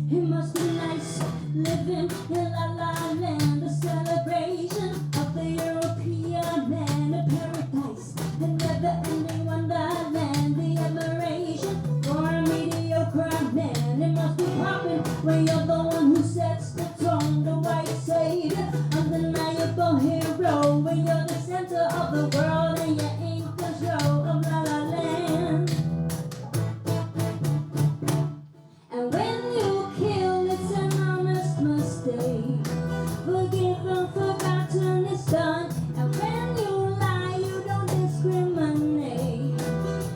It must be nice living in La La Land, the celebration of the European man, a paradise, a never-ending wonderland, the admiration for a mediocre man. It must be popping when you're the one who sets the tone, the white savior, undeniable hero, when you're the center of the world and you're in control of La La Land. And when you kill, it's an honest mistake. Forgiven, forgotten, it's done. And when you lie, you don't discriminate,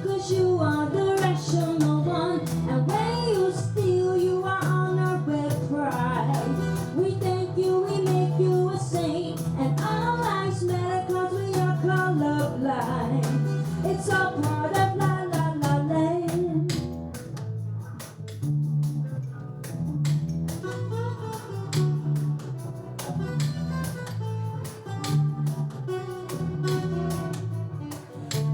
'cause you are the rational one. And when you steal, you are honored with pride. We thank you, we make you a saint. And our lives matter 'cause we are colorblind. It's all part of La La La Land.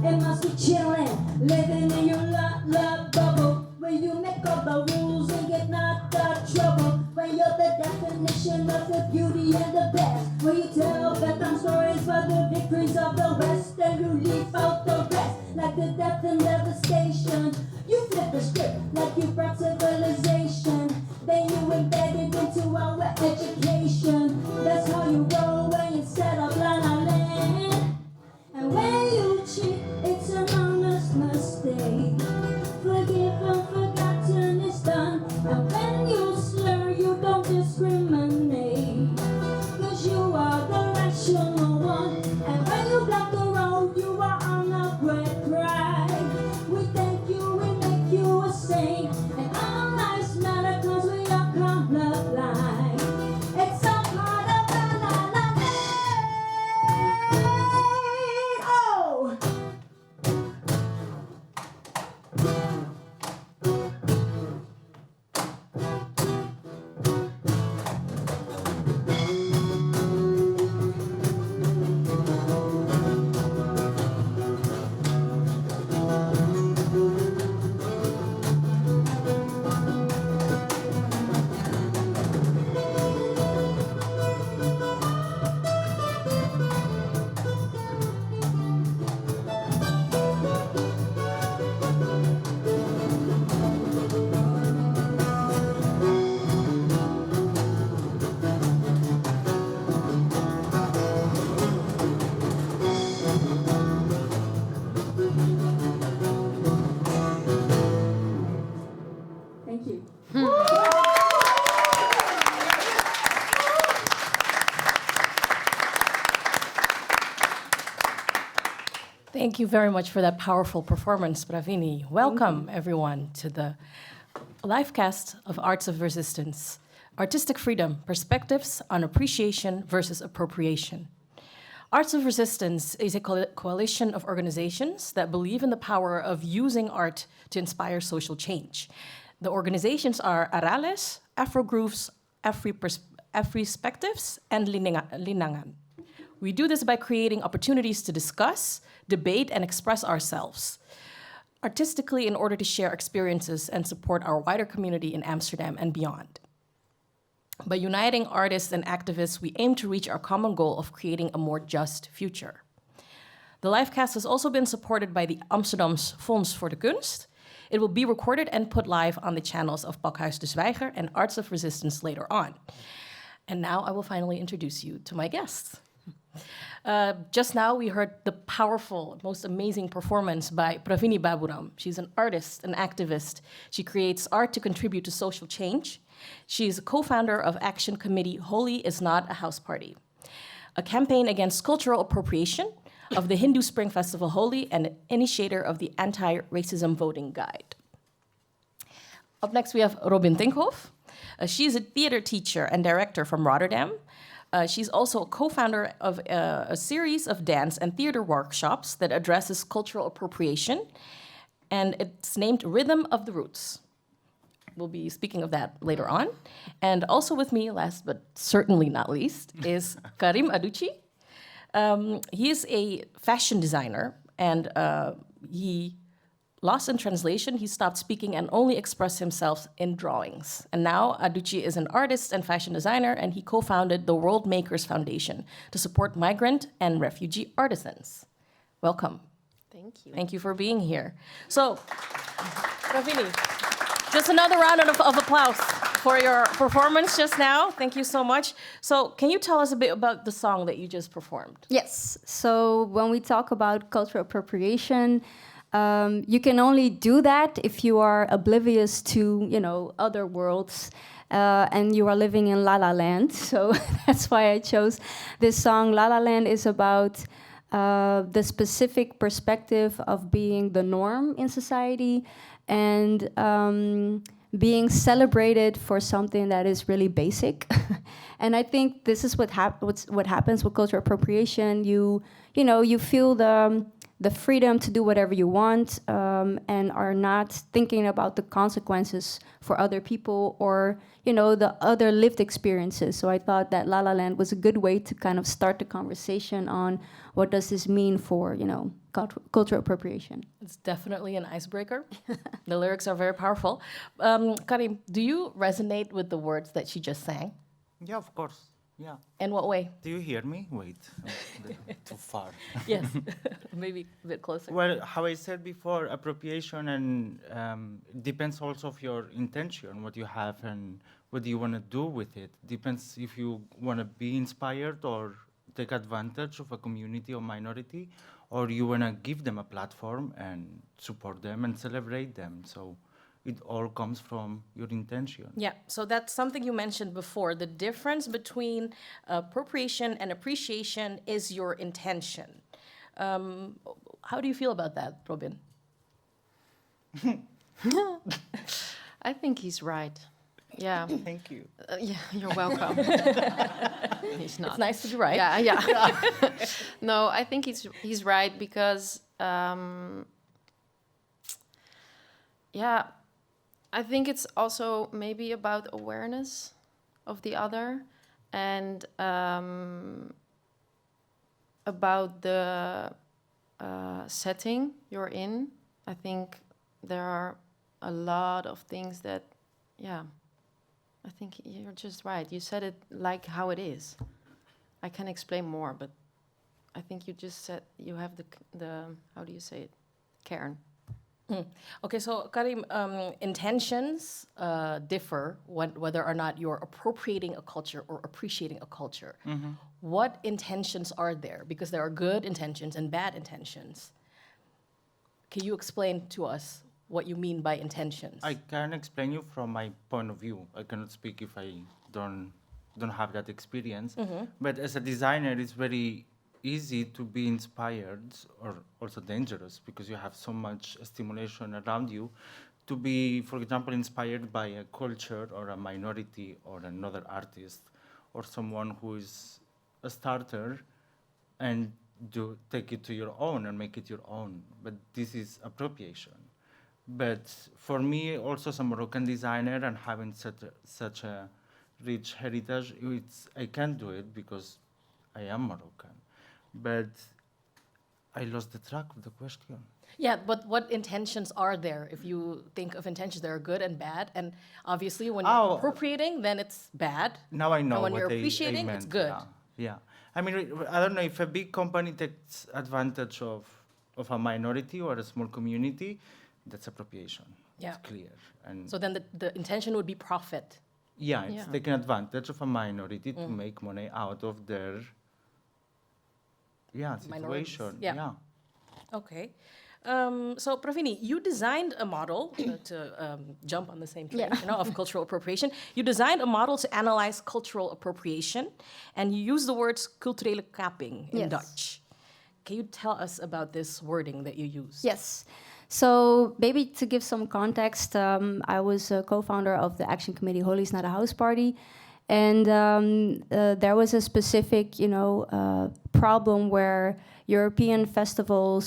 It must be chillin', living in your love bubble, where you make all the rules and get knocked out of trouble, where you're the definition of the beauty and the best, where you tell bedtime stories for the victories of the West, and you leave out the rest, like the death and devastation. You flip the script like you brought civilization, then you embed it into our education. That's how you roll when you set up La La Land. And when you cheat, it's an honest mistake. Forgiven, forgotten, it's done. And when you slur, you don't discriminate, 'cause you are the rational one. And when you block the road, you are on a great pride. We thank you, we make you a saint. And our lives matter 'cause we are colorblind. It's all part of La La La Land. Oh! Thank you. Thank you very much for that powerful performance, Pravini. Welcome, everyone, to the Livecast of Arts of Resistance, Artistic Freedom, Perspectives on Appreciation versus Appropriation. Arts of Resistance is a coalition of organizations that believe in the power of using art to inspire social change. The organizations are Arales, Afrogrooves, Afri-Perspectives, and Linangan. We do this by creating opportunities to discuss, debate, and express ourselves artistically in order to share experiences and support our wider community in Amsterdam and beyond. By uniting artists and activists, we aim to reach our common goal of creating a more just future. The Livecast has also been supported by the Amsterdam's Fonds voor de Kunst. It will be recorded and put live on the channels of Pakhuis de Zwijger and Arts of Resistance later on. And now I will finally introduce you to my guests. Just now, we heard the powerful, most amazing performance by Pravini Baburam. She's an artist, an activist. She creates art to contribute to social change. She's a co-founder of Action Committee Holi is Not a House Party, a campaign against cultural appropriation of the Hindu Spring Festival Holi and an initiator of the Anti-Racism Voting Guide. Up next, we have Robin Tinkhoff. She's a theater teacher and director from Rotterdam. She's also a co-founder of a series of dance and theater workshops that addresses cultural appropriation, and it's named Rhythm of the Roots. We'll be speaking of that later on. And also with me, last but certainly not least, is Karim Aduchi. He is a fashion designer, and he Lost in translation, he stopped speaking and only expressed himself in drawings. And now Aduchi is an artist and fashion designer, and he co-founded the World Makers Foundation to support migrant and refugee artisans. Welcome. Thank you. Thank you for being here. So, Ravini, just another round of applause for your performance just now. Thank you so much. So, can you tell us a bit about the song that you just performed? Yes. So when we talk about cultural appropriation, you can only do that if you are oblivious to, other worlds, and you are living in La La Land. So that's why I chose this song. La La Land is about the specific perspective of being the norm in society and being celebrated for something that is really basic. And I think this is what happens with cultural appropriation. You feel the freedom to do whatever you want, and are not thinking about the consequences for other people or, the other lived experiences. So I thought that La La Land was a good way to kind of start the conversation on what does this mean for, cultural appropriation. It's definitely an icebreaker. The lyrics are very powerful. Karim, do you resonate with the words that she just sang? Yeah, of course. Yeah. In what way? Do you hear me? Wait, too far. Yes, maybe a bit closer. Well, how I said before, appropriation and depends also of your intention, what you have and what you want to do with it. Depends if you want to be inspired or take advantage of a community or minority, or you want to give them a platform and support them and celebrate them. So it all comes from your intention. Yeah, so that's something you mentioned before. The difference between appropriation and appreciation is your intention. How do you feel about that, Robin? I think he's right. Yeah. Thank you. Yeah, you're welcome. He's not. It's nice to be right. Yeah. No, I think he's right because, I think it's also maybe about awareness of the other and about the setting you're in. I think there are a lot of things that, I think you're just right. You said it like how it is. I can explain more, but I think you just said you have the how do you say it? Kern. Okay, so Karim, intentions differ whether or not you're appropriating a culture or appreciating a culture. Mm-hmm. What intentions are there? Because there are good intentions and bad intentions. Can you explain to us what you mean by intentions? I can explain you from my point of view. I cannot speak if I don't have that experience. Mm-hmm. But as a designer, it's very easy to be inspired, or also dangerous, because you have so much stimulation around you, to be, for example, inspired by a culture or a minority or another artist or someone who is a starter and take it to your own and make it your own. But this is appropriation. But for me, also as a Moroccan designer and having such a rich heritage, I can do it because I am Moroccan. But I lost the track of the question. Yeah, but what intentions are there? If you think of intentions, there are good and bad. And obviously, when you're appropriating, then it's bad. Now I know And when what you're I appreciating, meant. it's good. Yeah. I mean, I don't know if a big company takes advantage of a minority or a small community, that's appropriation. Yeah. It's clear. And So then the intention would be profit. yeah, it's Yeah. taking advantage of a minority to make money out of their Minorities. situation. Yeah. Okay. So, Pravini, you designed a model to jump on the same train, of cultural appropriation. You designed a model to analyze cultural appropriation, and you use the words culturele kaping in Yes. Dutch. Can you tell us about this wording that you use? Yes. So maybe to give some context, I was a co-founder of the action committee Holi's Not a House Party. And there was a specific, problem where European festivals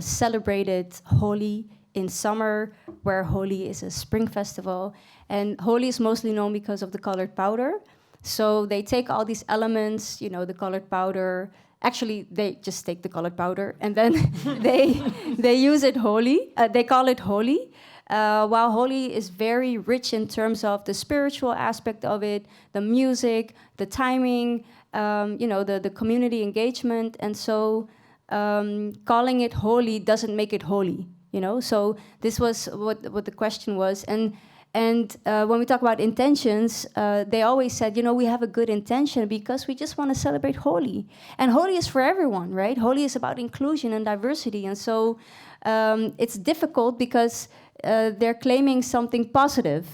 celebrated Holi in summer, where Holi is a spring festival. And Holi is mostly known because of the colored powder. So they take all these elements, the colored powder, Actually, they just take the colored powder and then they use it holy. They call it holy. While holy is very rich in terms of the spiritual aspect of it, the music, the timing, the community engagement, and so calling it holy doesn't make it holy. So this was what the question was, and when we talk about intentions, they always said, we have a good intention because we just want to celebrate Holi. And Holi is for everyone, right? Holi is about inclusion and diversity. And so it's difficult because they're claiming something positive.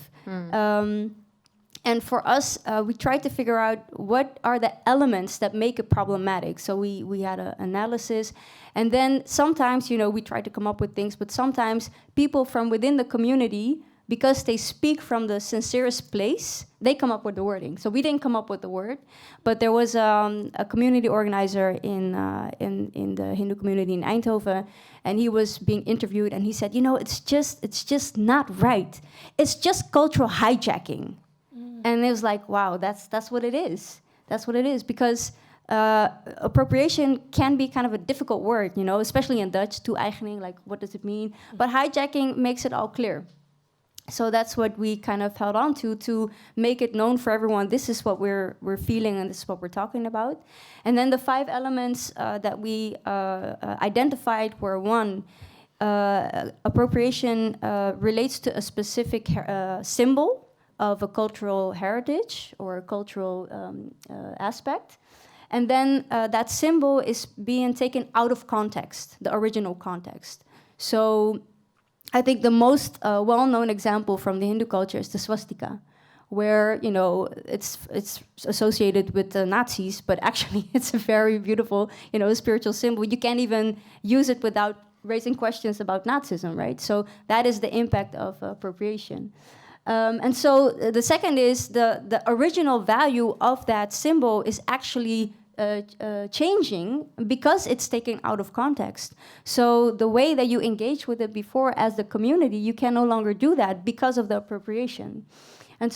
And for us, we tried to figure out what are the elements that make it problematic. So we had an analysis. And then sometimes, we try to come up with things, but sometimes people from within the community, because they speak from the sincerest place, they come up with the wording. So we didn't come up with the word, but there was a community organizer in the Hindu community in Eindhoven, and he was being interviewed, and he said, it's just not right. It's just cultural hijacking. And it was like, wow, that's what it is. That's what it is, because appropriation can be kind of a difficult word, especially in Dutch, toe-eigening, like what does it mean? But hijacking makes it all clear. So that's what we kind of held on to make it known for everyone. This is what we're feeling, and this is what we're talking about. And then the 5 elements that we identified were: 1, appropriation relates to a specific symbol of a cultural heritage or a cultural aspect. And then that symbol is being taken out of context, the original context. So I think the most well-known example from the Hindu culture is the swastika, where it's associated with the Nazis, but actually it's a very beautiful spiritual symbol. You can't even use it without raising questions about Nazism, right? So that is the impact of appropriation. And so the second is the original value of that symbol is actually changing because it's taken out of context. So the way that you engage with it before as the community, you can no longer do that because of the appropriation. And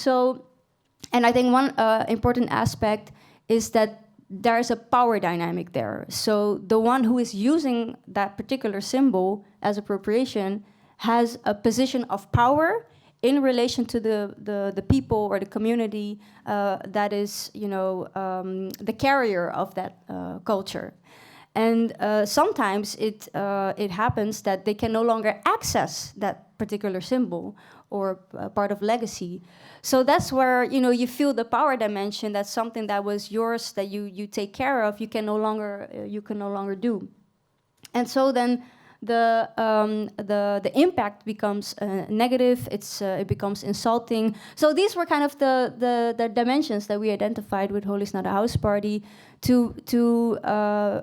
I think one important aspect is that there's a power dynamic there. So the one who is using that particular symbol as appropriation has a position of power in relation to the people or the community that is, the carrier of that culture. And sometimes it happens that they can no longer access that particular symbol or part of legacy. So that's where, you feel the power dimension. That's something that was yours, that you take care of, you can no longer do. And so then the impact becomes negative. It becomes insulting. So these were kind of the dimensions that we identified with Holi is Not a House Party to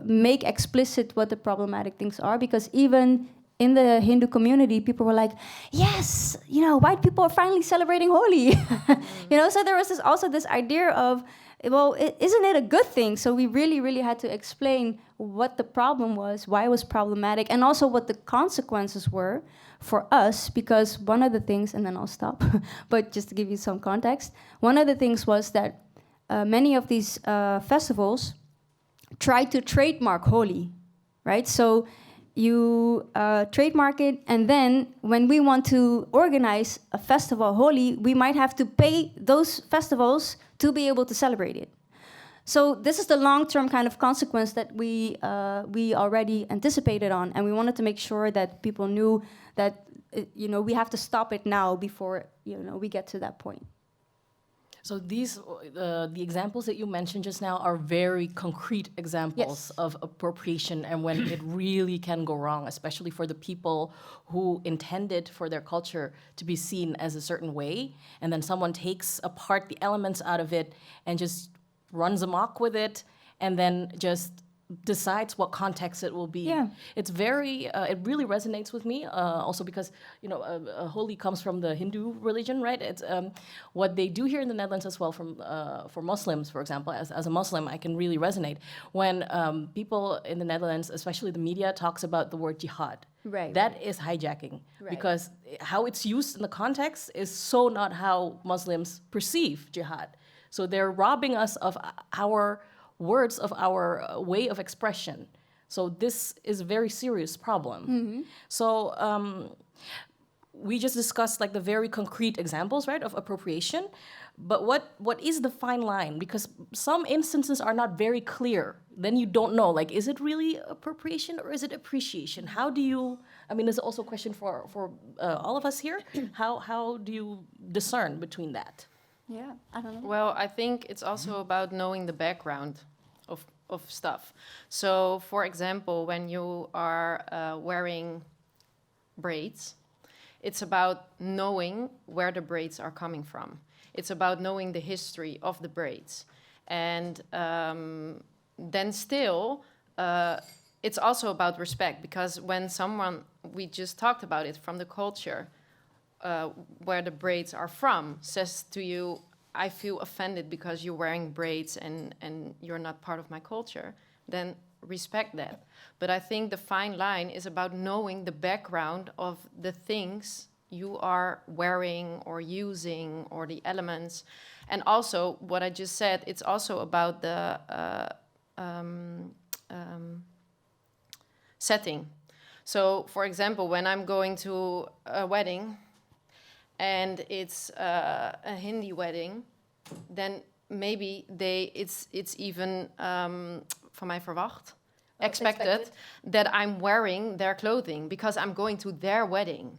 make explicit what the problematic things are. Because even in the Hindu community, people were like, yes, white people are finally celebrating Holi. So there was also this idea of, well, isn't it a good thing? So we really, really had to explain what the problem was, why it was problematic, and also what the consequences were for us, because one of the things, and then I'll stop, but just to give you some context, one of the things was that many of these festivals tried to trademark Holi, right? So you trademark it, and then when we want to organize a festival Holi, we might have to pay those festivals to be able to celebrate it. So this is the long-term kind of consequence that we already anticipated on, and we wanted to make sure that people knew that we have to stop it now before we get to that point. So these, the examples that you mentioned just now are very concrete examples of appropriation and when it really can go wrong, especially for the people who intended for their culture to be seen as a certain way, and then someone takes apart the elements out of it and just runs amok with it, and then just decides what context it will be. Yeah. It's very, it really resonates with me, also because, Holi comes from the Hindu religion, right? It's what they do here in the Netherlands as well for Muslims, for example. As a Muslim, I can really resonate. When people in the Netherlands, especially the media, talks about the word jihad. Right. That is hijacking, Right. because how it's used in the context is so not how Muslims perceive jihad. So they're robbing us of our words of our way of expression. So this is a very serious problem. So we just discussed like the very concrete examples, right, of appropriation. But what is the fine line? Because some instances are not very clear. Then you don't know, like, is it really appropriation or is it appreciation? How do you, I mean, there's also a question for all of us here. How do you discern between that? Yeah, I don't know. Well, I think it's also about knowing the background of stuff. So, for example, when you are wearing braids, it's about knowing where the braids are coming from. It's about knowing the history of the braids. And then still, it's also about respect, because when someone, we just talked about it, from the culture, where the braids are from, says to you, I feel offended because you're wearing braids and you're not part of my culture, then respect that. But I think the fine line is about knowing the background of the things you are wearing or using, or the elements. And also, what I just said, it's also about the setting. So, for example, when I'm going to a wedding, and it's a Hindi wedding, then maybe it's even van mij verwacht, expected that I'm wearing their clothing because I'm going to their wedding.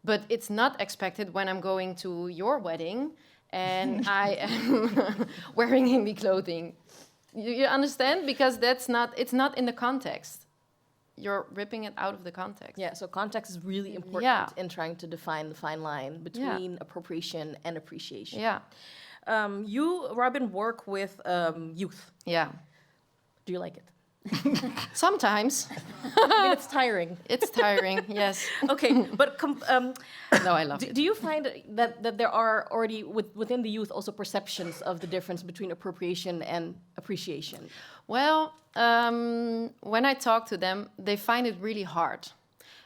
But it's not expected when I'm going to your wedding and I am wearing Hindi clothing. You understand? Because it's not in the context. You're ripping it out of the context. Yeah, so context is really important in trying to define the fine line between appropriation and appreciation. Yeah. You, Robin, work with youth. Yeah. Do you like it? Sometimes. I mean, it's tiring. It's tiring, yes. Okay, but no, I love it. Do you find that there are already within the youth also perceptions of the difference between appropriation and appreciation? Well, when I talk to them, they find it really hard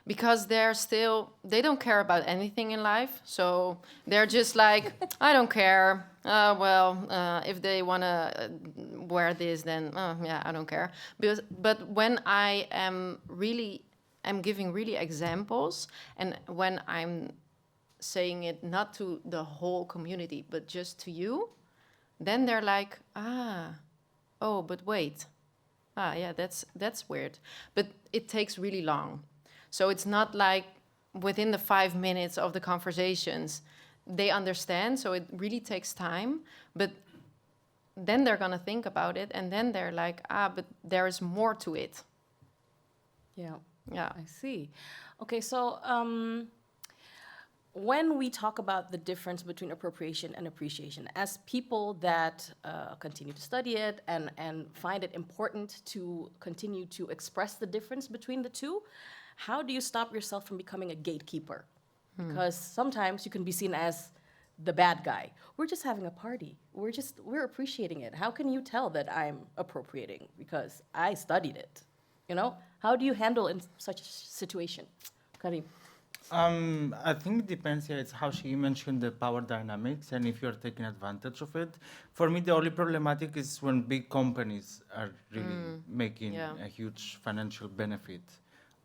because they don't care about anything in life. So they're just like, I don't care. If they want to wear this, then yeah, I don't care. But when I am giving really examples, and when I'm saying it not to the whole community, but just to you, then they're like, oh, but wait. Yeah, that's weird. But it takes really long. So it's not like within the 5 minutes of the conversations, they understand. So it really takes time. But then they're going to think about it. And then they're like, but there is more to it. Yeah. Yeah. I see. Okay, so when we talk about the difference between appropriation and appreciation, as people that continue to study it and find it important to continue to express the difference between the two, how do you stop yourself from becoming a gatekeeper? Because sometimes you can be seen as the bad guy. We're just having a party. We're appreciating it. How can you tell that I'm appropriating? Because I studied it. You know? How do you handle in such a situation? Karim. I think it depends. Yeah, it's how she mentioned the power dynamics and if you're taking advantage of it. For me, the only problematic is when big companies are really making a huge financial benefit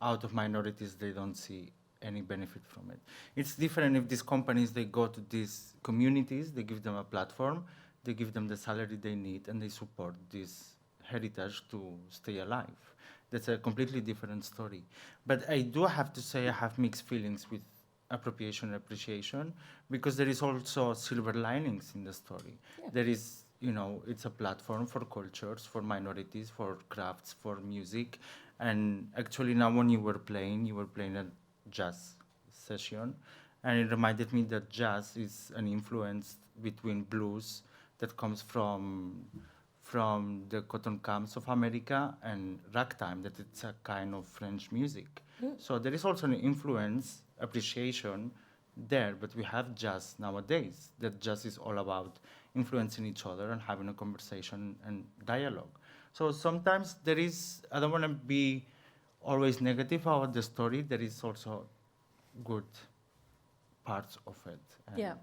out of minorities. They don't see any benefit from it. It's different if these companies, they go to these communities, they give them a platform, they give them the salary they need, and they support this heritage to stay alive. That's a completely different story. But I do have to say I have mixed feelings with appropriation and appreciation because there is also silver linings in the story. Yeah. There is, it's a platform for cultures, for minorities, for crafts, for music. And actually now when you were playing a jazz session, and it reminded me that jazz is an influence between blues that comes from the cotton camps of America and ragtime, that it's a kind of French music. So there is also an influence, appreciation there, but we have jazz nowadays, that jazz is all about influencing each other and having a conversation and dialogue. So sometimes there is, I don't want to be always negative about the story, there is also good parts of it. Yeah.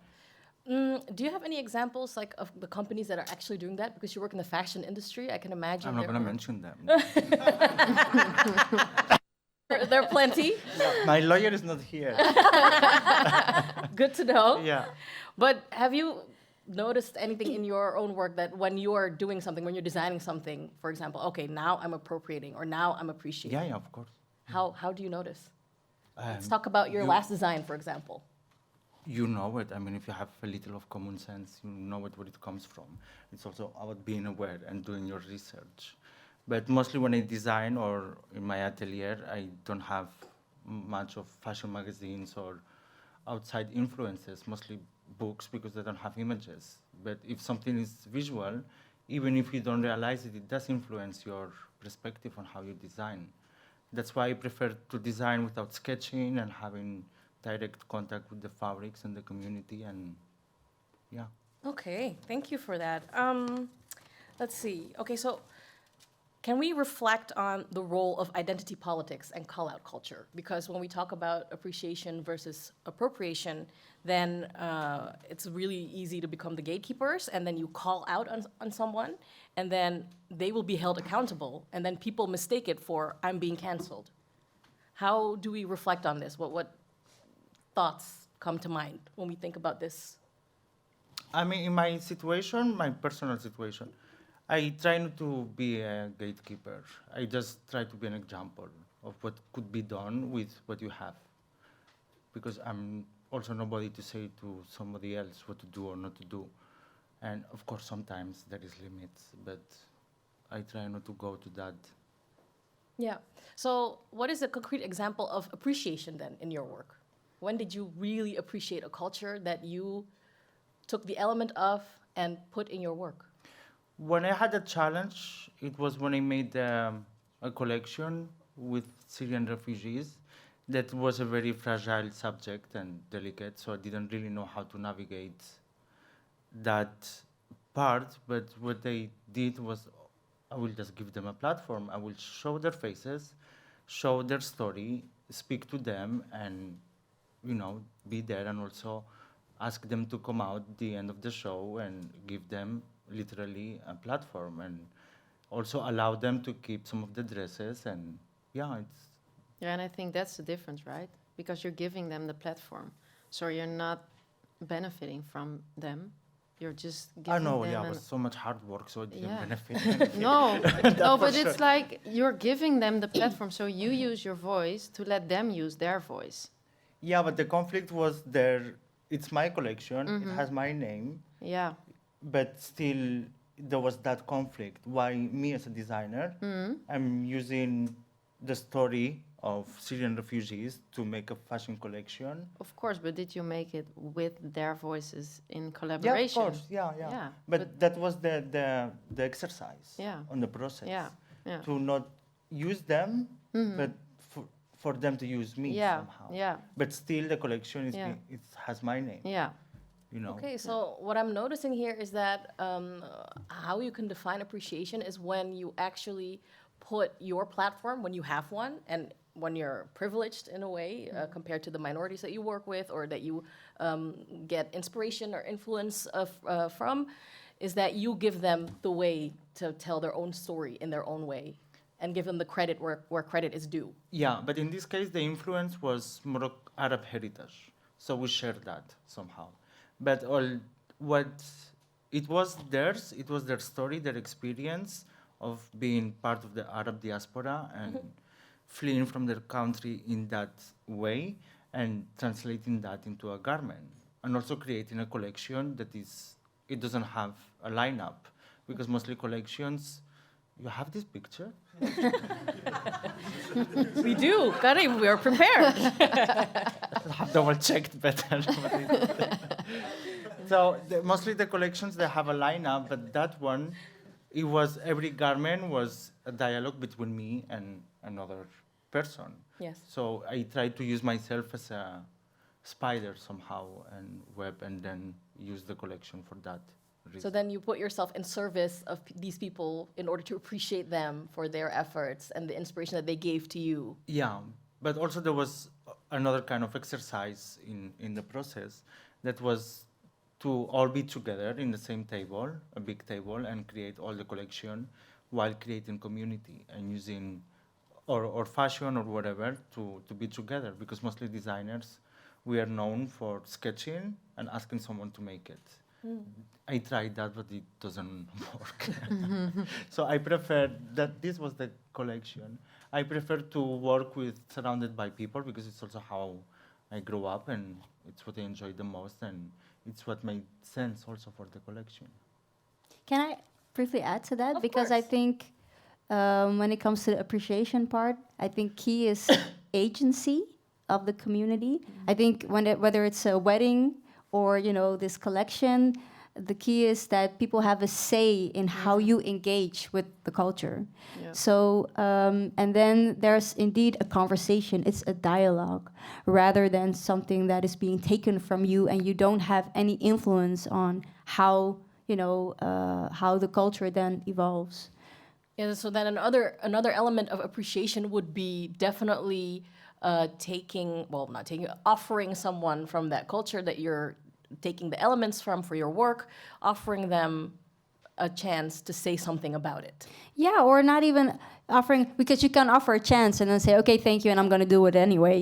Do you have any examples like of the companies that are actually doing that? Because you work in the fashion industry, I can imagine I'm not there going to are- mention them. there are plenty. My lawyer is not here. Good to know. Yeah. But have you noticed anything in your own work that when you are doing something, when you're designing something, for example, okay, now I'm appropriating or now I'm appreciating? Yeah, of course. How do you notice? Let's Um, talk about your you- last design, for example. You know it. I mean, if you have a little of common sense, you know it, where it comes from. It's also about being aware and doing your research. But mostly when I design or in my atelier, I don't have much of fashion magazines or outside influences, mostly books because they don't have images. But if something is visual, even if you don't realize it, it does influence your perspective on how you design. That's why I prefer to design without sketching and having direct contact with the fabrics and the community, and yeah. Okay, thank you for that. Let's see. Okay, so can we reflect on the role of identity politics and call-out culture? Because when we talk about appreciation versus appropriation, then it's really easy to become the gatekeepers, and then you call out on someone, and then they will be held accountable, and then people mistake it for I'm being canceled. How do we reflect on this? What thoughts come to mind when we think about this? I mean, in my situation, my personal situation, I try not to be a gatekeeper. I just try to be an example of what could be done with what you have. Because I'm also nobody to say to somebody else what to do or not to do. And of course, sometimes there is limits, but I try not to go to that. Yeah. So what is a concrete example of appreciation then in your work? When did you really appreciate a culture that you took the element of and put in your work? When I had a challenge, it was when I made a collection with Syrian refugees. That was a very fragile subject and delicate, so I didn't really know how to navigate that part. But what I did was, I will just give them a platform. I will show their faces, show their story, speak to them, and be there, and also ask them to come out at the end of the show and give them literally a platform, and also allow them to keep some of the dresses. And yeah, it's Yeah, and I think that's the difference, right? Because you're giving them the platform, so you're not benefiting from them. You're just I giving know, them. yeah, it an- was so much hard work, so I didn't Yeah. benefit. No, no, for but it's sure. like you're giving them the platform, so you use your voice to let them use their voice. Yeah, but the conflict was there. It's my collection, Mhm. it has my name, Yeah. but still there was that conflict. Why me as a designer, Mhm. I'm using the story of Syrian refugees to make a fashion collection. Of course, but did you make it with their voices in Yeah, of collaboration? course, yeah. Yeah, But that was the exercise Yeah. on the process. Yeah, yeah. To not use them, Mhm. but for them to use me Yeah, somehow. yeah, But still, the collection is Yeah. It has my name. yeah. Okay, so what I'm noticing here is that how you can define appreciation is when you actually put your platform, when you have one, and when you're privileged in a way compared to the minorities that you work with or that you get inspiration or influence from, is that you give them the way to tell their own story in their own way and give them the credit where credit is due. Yeah, but in this case, the influence was Arab heritage, so we share that somehow. But it was theirs. It was their story, their experience of being part of the Arab diaspora and fleeing from their country in that way and translating that into a garment, and also creating a collection that it doesn't have a lineup, because mostly collections. You have this picture? We do, Karim, we are prepared. I have double checked better. So mostly the collections, they have a lineup, but that one, it was every garment was a dialogue between me and another person. Yes. So I tried to use myself as a spider somehow and web, and then use the collection for that reason. So then you put yourself in service of these people in order to appreciate them for their efforts and the inspiration that they gave to you. Yeah, but also there was another kind of exercise in the process that was to all be together in the same table, a big table, and create all the collection while creating community and using or fashion or whatever to be together, because mostly designers, we are known for sketching and asking someone to make it. I tried that, but it doesn't work. So I prefer that this was the collection. I prefer to work with surrounded by people because it's also how I grew up and it's what I enjoy the most and it's what made sense also for the collection. Can I briefly add to that? Of Because I course. think when it comes to the appreciation part, I think key is agency of the community. I think whether it's a wedding or this collection, the key is that people have a say in how you engage with the culture. Yeah. So and then there's indeed a conversation. It's a dialogue rather than something that is being taken from you and you don't have any influence on how how the culture then evolves. Yeah, so then another element of appreciation would be definitely offering someone from that culture that you're taking the elements from for your work, offering them a chance to say something about it. Yeah, or not even offering, because you can offer a chance and then say, okay, thank you, and I'm going to do it anyway,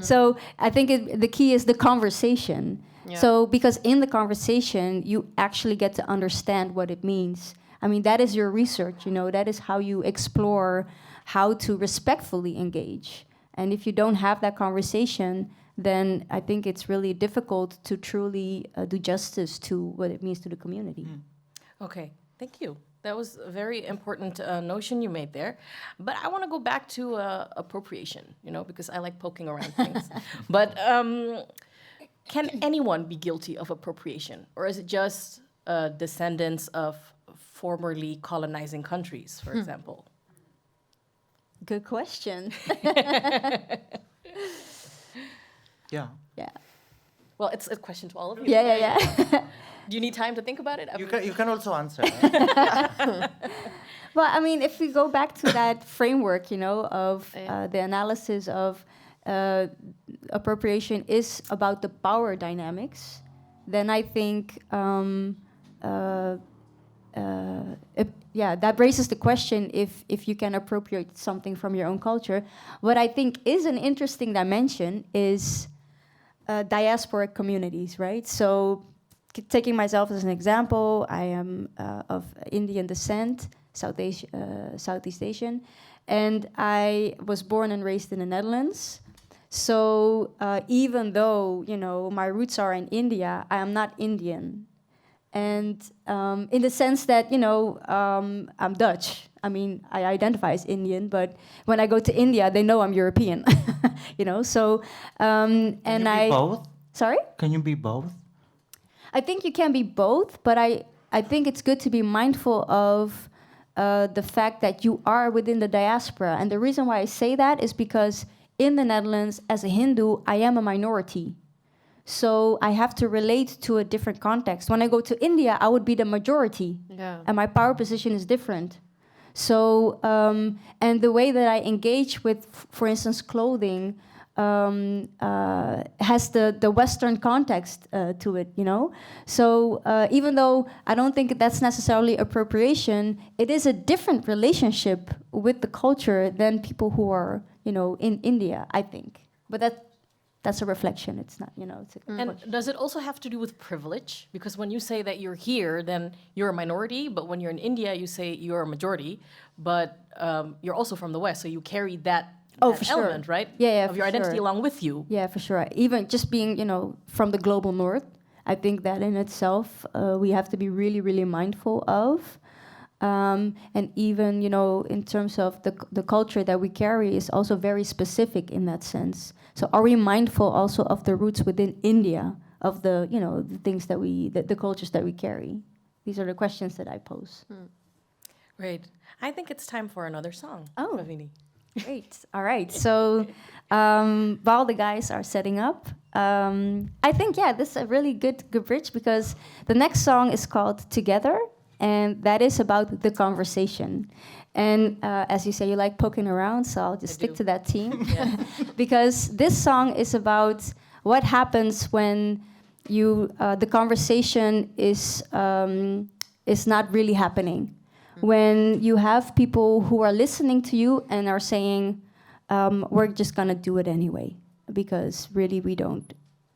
So I think the key is the conversation. Yeah. So because in the conversation, you actually get to understand what it means. I mean, that is your research, that is how you explore how to respectfully engage. And if you don't have that conversation, then I think it's really difficult to truly do justice to what it means to the community. Okay, thank you. That was a very important notion you made there. But I want to go back to appropriation, because I like poking around things. But can anyone be guilty of appropriation? Or is it just descendants of formerly colonizing countries, for example? Good question. Yeah. Yeah. Well, it's a question to all of you. Yeah. Do you need time to think about it? You can also answer. Well, I mean, if we go back to that framework, of the analysis of appropriation is about the power dynamics, then I think, that raises the question if you can appropriate something from your own culture. What I think is an interesting dimension is diasporic communities, right? So taking myself as an example, I am of Indian descent, Southeast Asian, and I was born and raised in the Netherlands. So even though, my roots are in India, I am not Indian. And in the sense that, I'm Dutch. I mean, I identify as Indian, but when I go to India, they know I'm European, So, Can you be both? Sorry? Can you be both? I think you can be both, but I think it's good to be mindful of the fact that you are within the diaspora. And the reason why I say that is because in the Netherlands, as a Hindu, I am a minority. So I have to relate to a different context. When I go to India, I would be the majority. Yeah. And my power position is different. So, and the way that I engage with, for instance, clothing, has the Western context to it, So even though I don't think that's necessarily appropriation, it is a different relationship with the culture than people who are, in India, I think. But that's a reflection. It's not, it's a And does it also have to do with privilege? Because when you say that you're here, then you're a minority. But when you're in India, you say you're a majority. But you're also from the West, so you carry that for sure. element, right? Yeah, of your for identity sure. along with you. Yeah, for sure. Even just being, from the global north, I think that in itself we have to be really, really mindful of. And even, in terms of the culture that we carry is also very specific in that sense. So are we mindful also of the roots within India, of the, the things that the cultures that we carry? These are the questions that I pose. Great. I think it's time for another song. Oh. Ravini. Great. All right. So while the guys are setting up, I think, this is a really good bridge because the next song is called Together, and that is about the conversation. And as you say, you like poking around, so I'll just stick to that theme. Because this song is about what happens when the conversation is not really happening. When you have people who are listening to you and are saying, we're just gonna do it anyway, because really we don't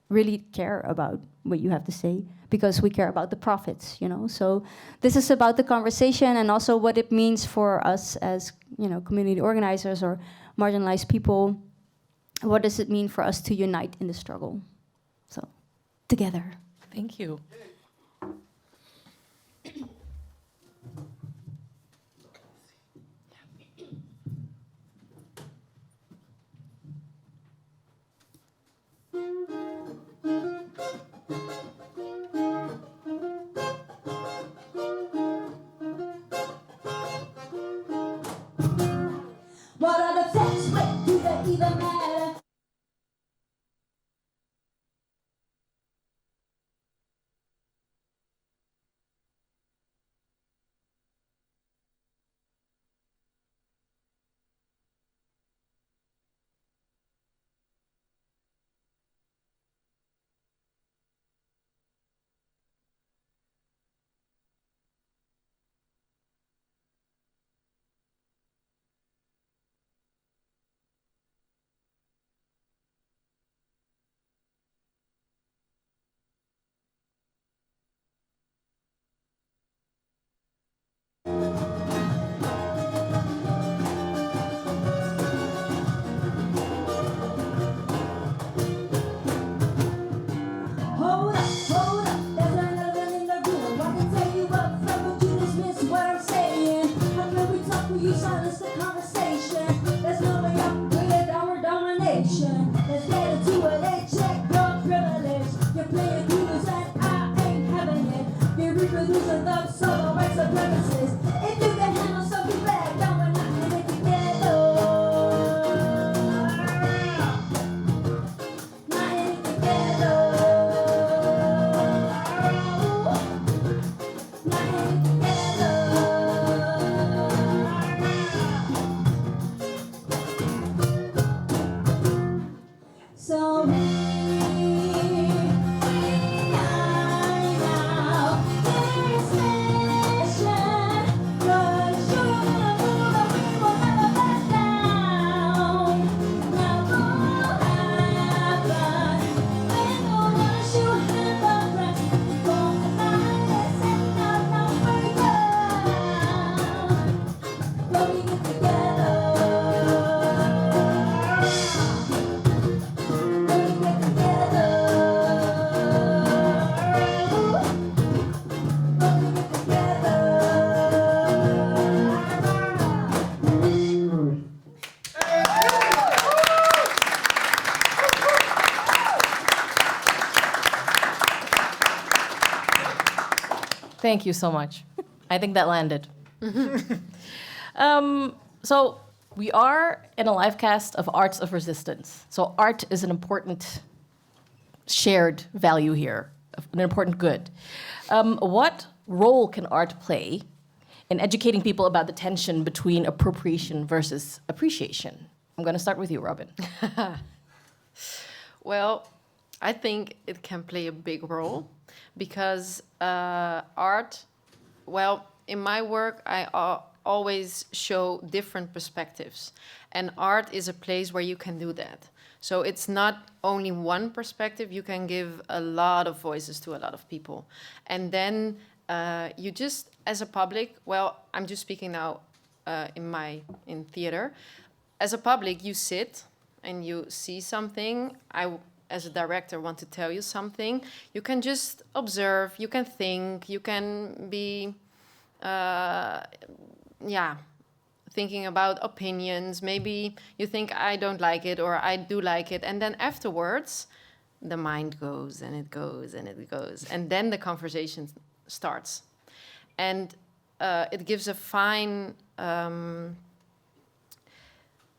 really care about what you have to say, because we care about the profits, you know. So this is about the conversation and also what it means for us as, you know, community organizers or marginalized people. What does it mean for us to unite in the struggle? So, together. Thank you. What are the facts? What do they even matter? Hold up, there's another in the room. I can tell you up front, but you dismiss what I'm saying. How can we talk when you silence the conversation? There's no way up with our domination. Let's get into it, they check your privilege. You're playing clues and I ain't having it. You're reproducing the solo white supremacists. If you can handle something bad, then we're not in it together. Not in it together. So we are now this mission. Cause you're gonna move and we will never back down. Now we'll have fun. We're gonna shoot in the ground. Gonna find and out number down. But we get together. Thank you so much. I think that landed. So we are in a live cast of Arts of Resistance. So art is an important shared value here, an important good. What role can art play in educating people about the tension between appropriation versus appreciation? I'm going to start with you, Robin. Well, I think it can play a big role because art, well, in my work, I always show different perspectives. And art is a place where you can do that. So it's not only one perspective, you can give a lot of voices to a lot of people. And then you just, as a public, well, I'm just speaking now in theater. As a public, you sit and you see something. As a director, want to tell you something. You can just observe, you can think, you can be, thinking about opinions. Maybe you think I don't like it or I do like it. And then afterwards, the mind goes and it goes and it goes. And then the conversation starts. And it gives a fine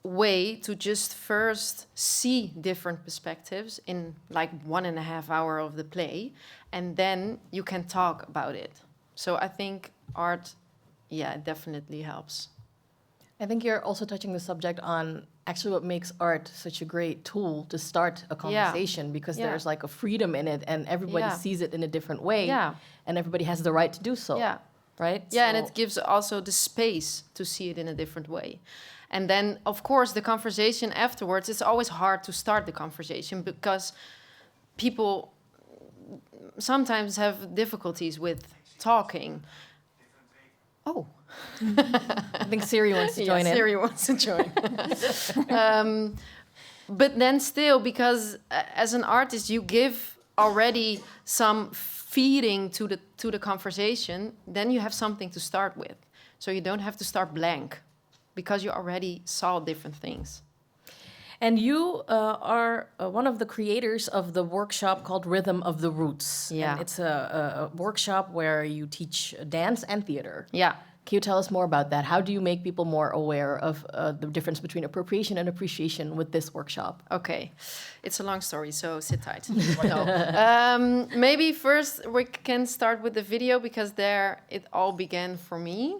way to just first see different perspectives in like 1.5 hours of the play. And then you can talk about it. So I think art, yeah, it definitely helps. I think you're also touching the subject on actually what makes art such a great tool to start a conversation, because Yeah. there's like a freedom in it, and everybody Yeah. sees it in a different way, Yeah. and everybody has the right to do so. Yeah. Right? Yeah, and So- it gives also the space to see it in a different way. And then, of course, the conversation afterwards, it's always hard to start the conversation because people sometimes have difficulties with talking. Oh. I think Siri wants to join in. Siri wants to join. But then still, because as an artist, you give already some feeding to the conversation, then you have something to start with. So you don't have to start blank because you already saw different things. And you are one of the creators of the workshop called Rhythm of the Roots. Yeah. And it's a workshop where you teach dance and theater. Yeah. Can you tell us more about that? How do you make people more aware of the difference between appropriation and appreciation with this workshop? Okay, it's a long story, so sit tight. No. Maybe first we can start with the video because there it all began for me.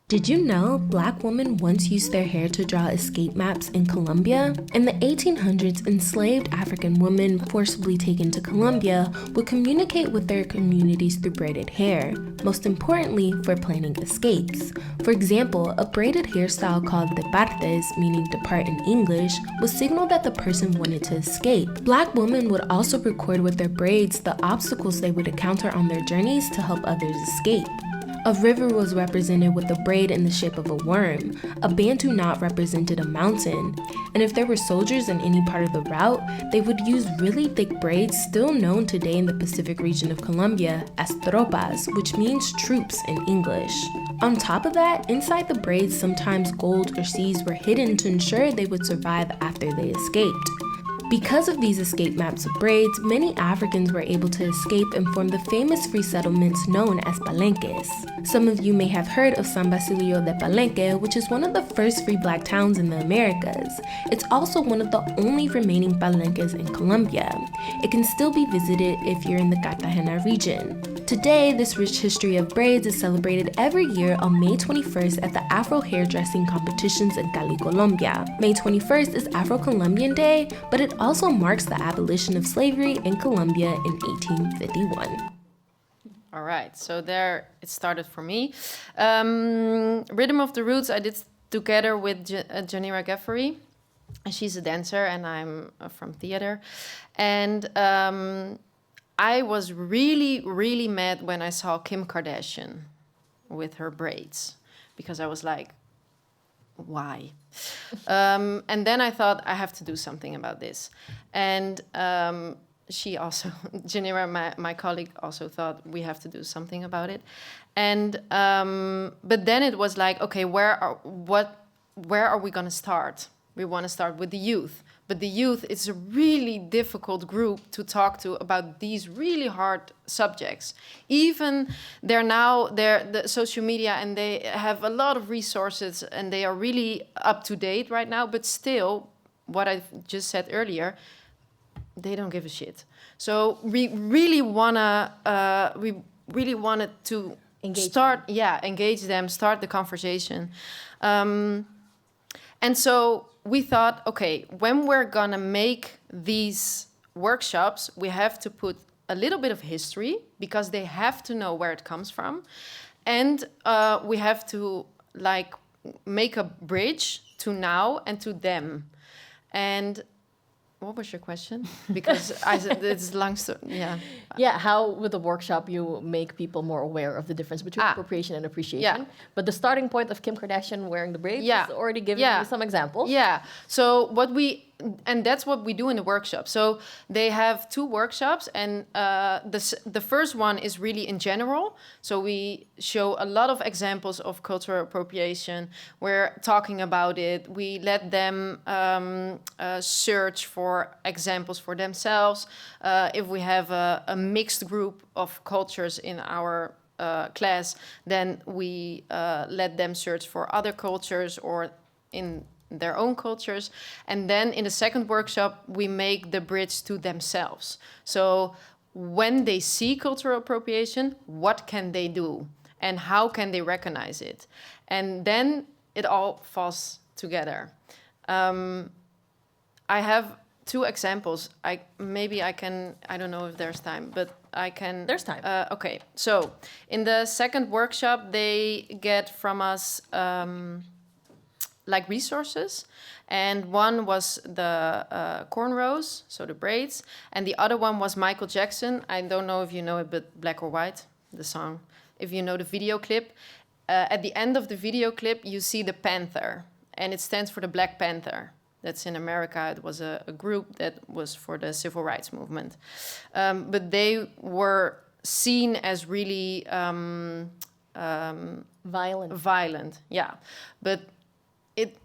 Did you know Black women once used their hair to draw escape maps in Colombia? In the 1800s, enslaved African women forcibly taken to Colombia would communicate with their communities through braided hair, most importantly for planning escapes. For example, a braided hairstyle called departes, meaning depart in English, would signal that the person wanted to escape. Black women would also record with their braids the obstacles they would encounter on their journeys to help others escape. A river was represented with a braid in the shape of a worm. A Bantu knot represented a mountain. And if there were soldiers in any part of the route, they would use really thick braids still known today in the Pacific region of Colombia as tropas, which means troops in English. On top of that, inside the braids, sometimes gold or seeds were hidden to ensure they would survive after they escaped. Because of these escape maps of braids, many Africans were able to escape and form the famous free settlements known as palenques. Some of you may have heard of San Basilio de Palenque, which is one of the first free black towns in the Americas. It's also one of the only remaining palenques in Colombia. It can still be visited if you're in the Cartagena region. Today, this rich history of braids is celebrated every year on May 21st at the Afro hairdressing competitions in Cali, Colombia. May 21st is Afro-Colombian Day, but it also marks the abolition of slavery in Colombia in 1851. All right, so there it started for me. Rhythm of the Roots I did together with Janira Gaffrey. And she's a dancer and I'm from theater. And I was really, really mad when I saw Kim Kardashian with her braids. Because I was like, why? And then I thought, I have to do something about this. And she also, Janira, my colleague, also thought we have to do something about it. And but then it was like, okay, where are we going to start? We want to start with the youth. But the youth is a really difficult group to talk to about these really hard subjects. Even they're the social media and they have a lot of resources and they are really up to date right now. But still, what I just said earlier, they don't give a shit. So we really wanted to engage them, start the conversation. And so we thought, okay, when we're gonna make these workshops, we have to put a little bit of history because they have to know where it comes from. And we have to like make a bridge to now and to them. And what was your question? Because I said it's long story. Yeah. Yeah, how with the workshop you make people more aware of the difference between appropriation and appreciation. Yeah. But the starting point of Kim Kardashian wearing the braids is already giving you some examples. Yeah. So and that's what we do in the workshop. So they have 2 workshops, and the first one is really in general. So we show a lot of examples of cultural appropriation. We're talking about it. We let them search for examples for themselves. If we have a mixed group of cultures in our class, then we let them search for other cultures or in their own cultures. And then in the second workshop, we make the bridge to themselves. So when they see cultural appropriation, what can they do? and how can they recognize it? And then it all falls together. I have 2 examples. I don't know if there's time, but I can... There's time. Okay, so in the second workshop, they get from us like resources. And one was the cornrows, so the braids. And the other one was Michael Jackson. I don't know if you know it, but Black or White, the song. If you know the video clip, at the end of the video clip, you see the panther. And it stands for the Black Panther. That's in America. It was a group that was for the civil rights movement. But they were seen as really violent, yeah. But it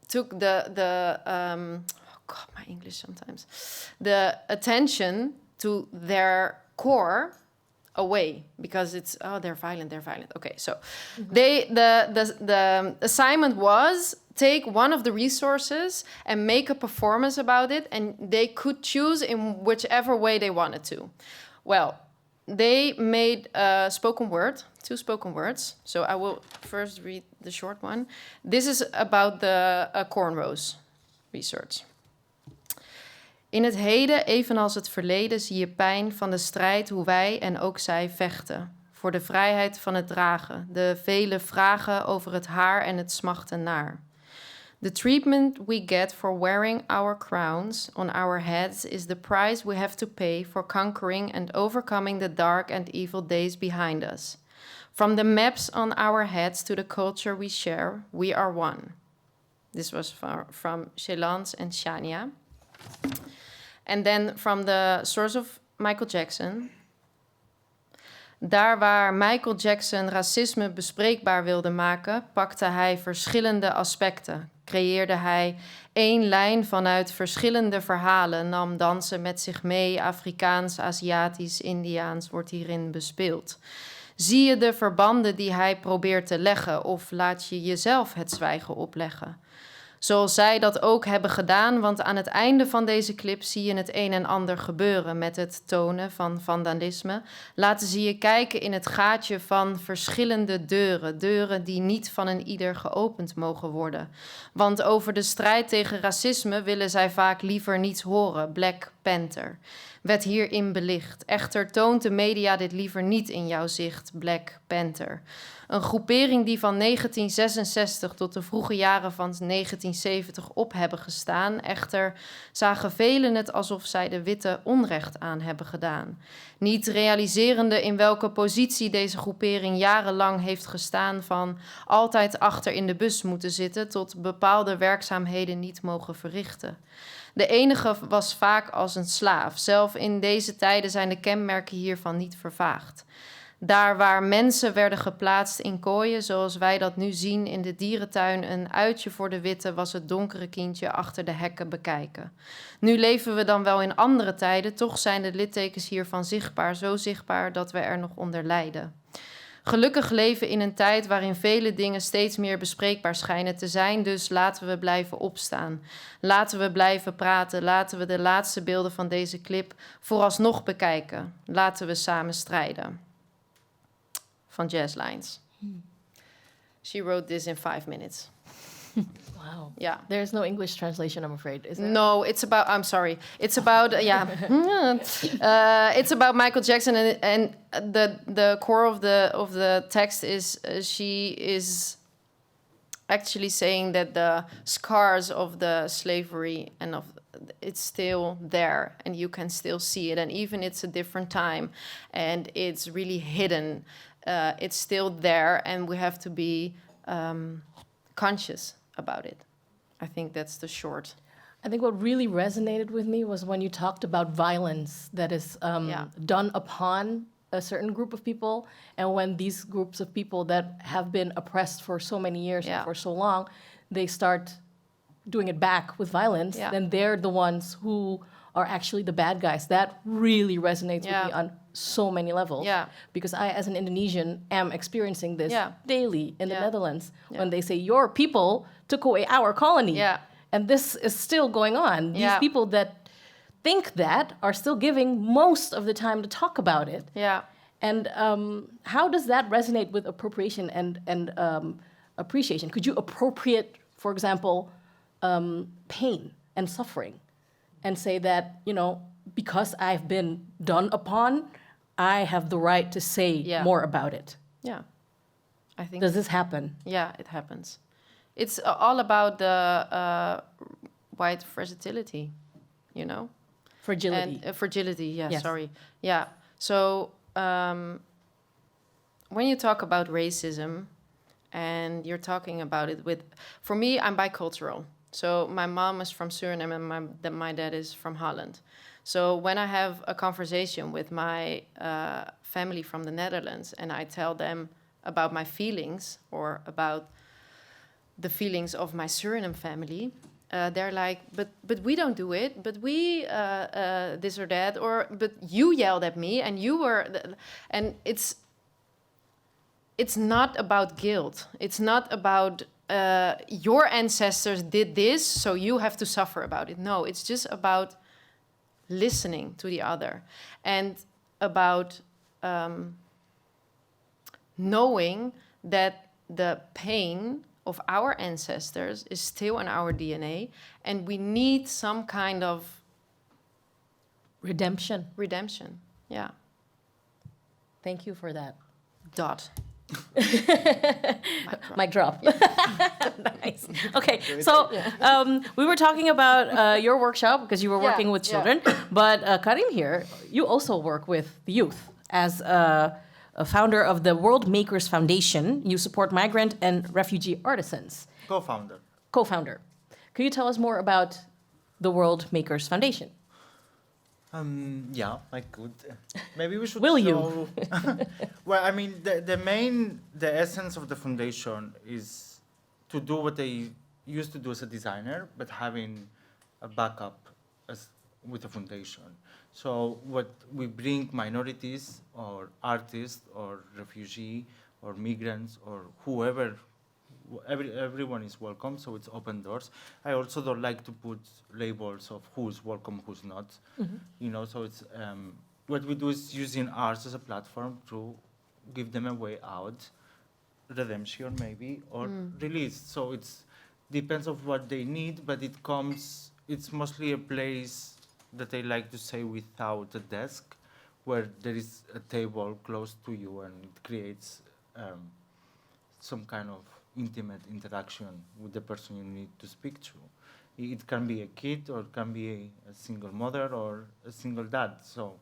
took my English sometimes, the attention to their core away, because it's, they're violent. Okay, so the assignment was take one of the resources and make a performance about it, and they could choose in whichever way they wanted to. Well, they made spoken word, 2 spoken words. So I will first read the short one. This is about the cornrows research. In het heden, evenals het verleden, zie je pijn van de strijd hoe wij en ook zij vechten. Voor de vrijheid van het dragen, de vele vragen over het haar en het smachten naar. The treatment we get for wearing our crowns on our heads is the price we have to pay for conquering and overcoming the dark and evil days behind us. From the maps on our heads to the culture we share, we are one. This was from Shelans and Shania. And then from the source of Michael Jackson. Daar waar Michael Jackson racisme bespreekbaar wilde maken, pakte hij verschillende aspecten. Creëerde hij 1 lijn vanuit verschillende verhalen, nam dansen met zich mee, Afrikaans, Aziatisch, Indiaans wordt hierin bespeeld. Zie je de verbanden die hij probeert te leggen, of laat je jezelf het zwijgen opleggen? Zoals zij dat ook hebben gedaan, want aan het einde van deze clip zie je het een en ander gebeuren met het tonen van vandalisme. Laten ze je kijken in het gaatje van verschillende deuren, deuren die niet van een ieder geopend mogen worden. Want over de strijd tegen racisme willen zij vaak liever niets horen, Black Panther. Werd hierin belicht. Echter toont de media dit liever niet in jouw zicht, Black Panther. Een groepering die van 1966 tot de vroege jaren van 1970 op hebben gestaan. Echter zagen velen het alsof zij de witte onrecht aan hebben gedaan. Niet realiserende in welke positie deze groepering jarenlang heeft gestaan, van altijd achter in de bus moeten zitten tot bepaalde werkzaamheden niet mogen verrichten. De enige was vaak als een slaaf. Zelf in deze tijden zijn de kenmerken hiervan niet vervaagd. Daar waar mensen werden geplaatst in kooien, zoals wij dat nu zien in de dierentuin, een uitje voor de witte, was het donkere kindje achter de hekken bekijken. Nu leven we dan wel in andere tijden, toch zijn de littekens hiervan zichtbaar, zo zichtbaar dat we er nog onder lijden. Gelukkig leven in een tijd waarin vele dingen steeds meer bespreekbaar schijnen te zijn, dus laten we blijven opstaan. Laten we blijven praten, laten we de laatste beelden van deze clip vooralsnog bekijken. Laten we samen strijden. Van Jazz Lines. She wrote this in 5 minutes. Wow. Yeah. There is no English translation, I'm afraid. Is there? No, it's about, I'm sorry. It's about, it's about Michael Jackson, and the core of the text is she is actually saying that the scars of the slavery and of it's still there, and you can still see it, and even it's a different time and it's really hidden, it's still there, and we have to be conscious about it. I think that's the short. I think what really resonated with me was when you talked about violence that is done upon a certain group of people, and when these groups of people that have been oppressed for so many years and for so long, they start doing it back with violence, then they're the ones who are actually the bad guys. That really resonates with me on so many levels. Yeah. Because I, as an Indonesian, am experiencing this daily in the Netherlands when they say, your people took away our colony. Yeah. And this is still going on. These people that think that are still giving most of the time to talk about it. Yeah. And how does that resonate with appropriation and appreciation? Could you appropriate, for example, pain and suffering, and say that, because I've been done upon, I have the right to say more about it? Yeah, I think. Does this happen? Yeah, it happens. It's all about the white fragility, Fragility. And fragility. Yeah, Yes. sorry. Yeah. So when you talk about racism, and you're talking about it for me, I'm bicultural. So my mom is from Suriname and my dad is from Holland. So when I have a conversation with my family from the Netherlands and I tell them about my feelings or about the feelings of my Suriname family, they're like, but we don't do it, but we this or that, but you yelled at me and you were, and it's not about guilt. It's not about your ancestors did this, so you have to suffer about it. No, it's just about listening to the other and about knowing that the pain of our ancestors is still in our DNA, and we need some kind of Redemption. Yeah. Thank you for that. Dot. Mic drop. Nice. Okay, so we were talking about your workshop because you were working with children, but Karim here, you also work with the youth as a founder of the World Makers Foundation. You support migrant and refugee artisans. Co-founder. Could you tell us more about the World Makers Foundation? Yeah, I could. Maybe we should. Will show... you? Well, I mean, the essence of the foundation is to do what I used to do as a designer, but having a backup with the foundation. So what we bring minorities or artists or refugee or migrants or whoever, everyone is welcome, so it's open doors. I also don't like to put labels of who's welcome, who's not. So it's what we do is using arts as a platform to give them a way out, redemption maybe, or release. So it's depends of what they need, but it's mostly a place that I like to say without a desk, where there is a table close to you and it creates some kind of intimate interaction with the person you need to speak to. It can be a kid, or it can be a single mother, or a single dad. So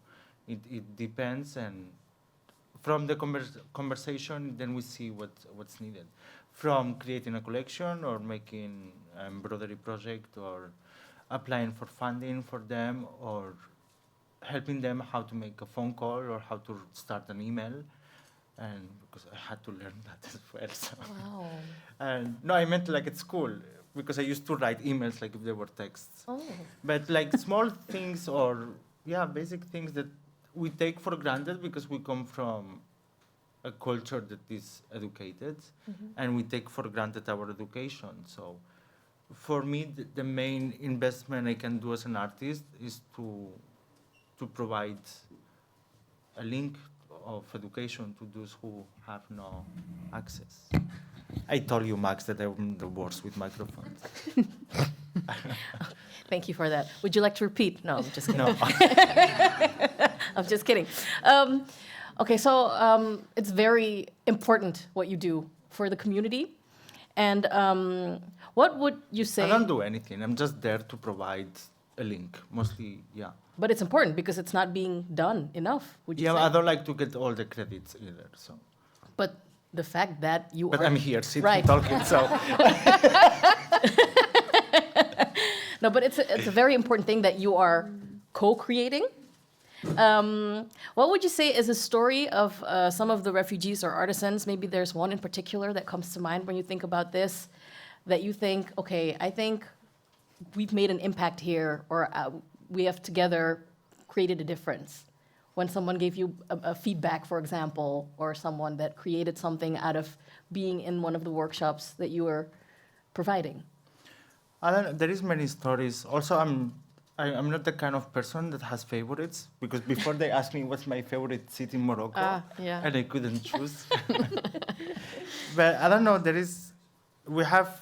it depends, and from the conversation, then we see what's needed. From creating a collection, or making an embroidery project, or applying for funding for them, or helping them how to make a phone call, or how to start an email. And because I had to learn that as well. So. Wow. And no, I meant like at school, because I used to write emails like if they were texts. Oh. But like small things, or basic things that we take for granted because we come from a culture that is educated, and we take for granted our education. So for me, the main investment I can do as an artist is to provide a link of education to those who have no access. I told you, Max, that I'm the worst with microphones. Thank you for that. Would you like to repeat? No, I'm just kidding. No. I'm just kidding. Okay, so it's very important what you do for the community. And what would you say? I don't do anything. I'm just there to provide a link, mostly, But it's important because it's not being done enough, would you say? I don't like to get all the credits either, so. But the fact that you But are... I'm here sitting Right. talking, so. No, but it's a very important thing that you are co-creating. What would you say is a story of some of the refugees or artisans? Maybe there's one in particular that comes to mind when you think about this, that you think, okay, I think we've made an impact here, or we have together created a difference. When someone gave you a feedback, for example, or someone that created something out of being in one of the workshops that you were providing. I don't know, there is many stories. Also, I'm not the kind of person that has favorites, because before they asked me what's my favorite city in Morocco, Yeah. and I couldn't choose. But I don't know, we have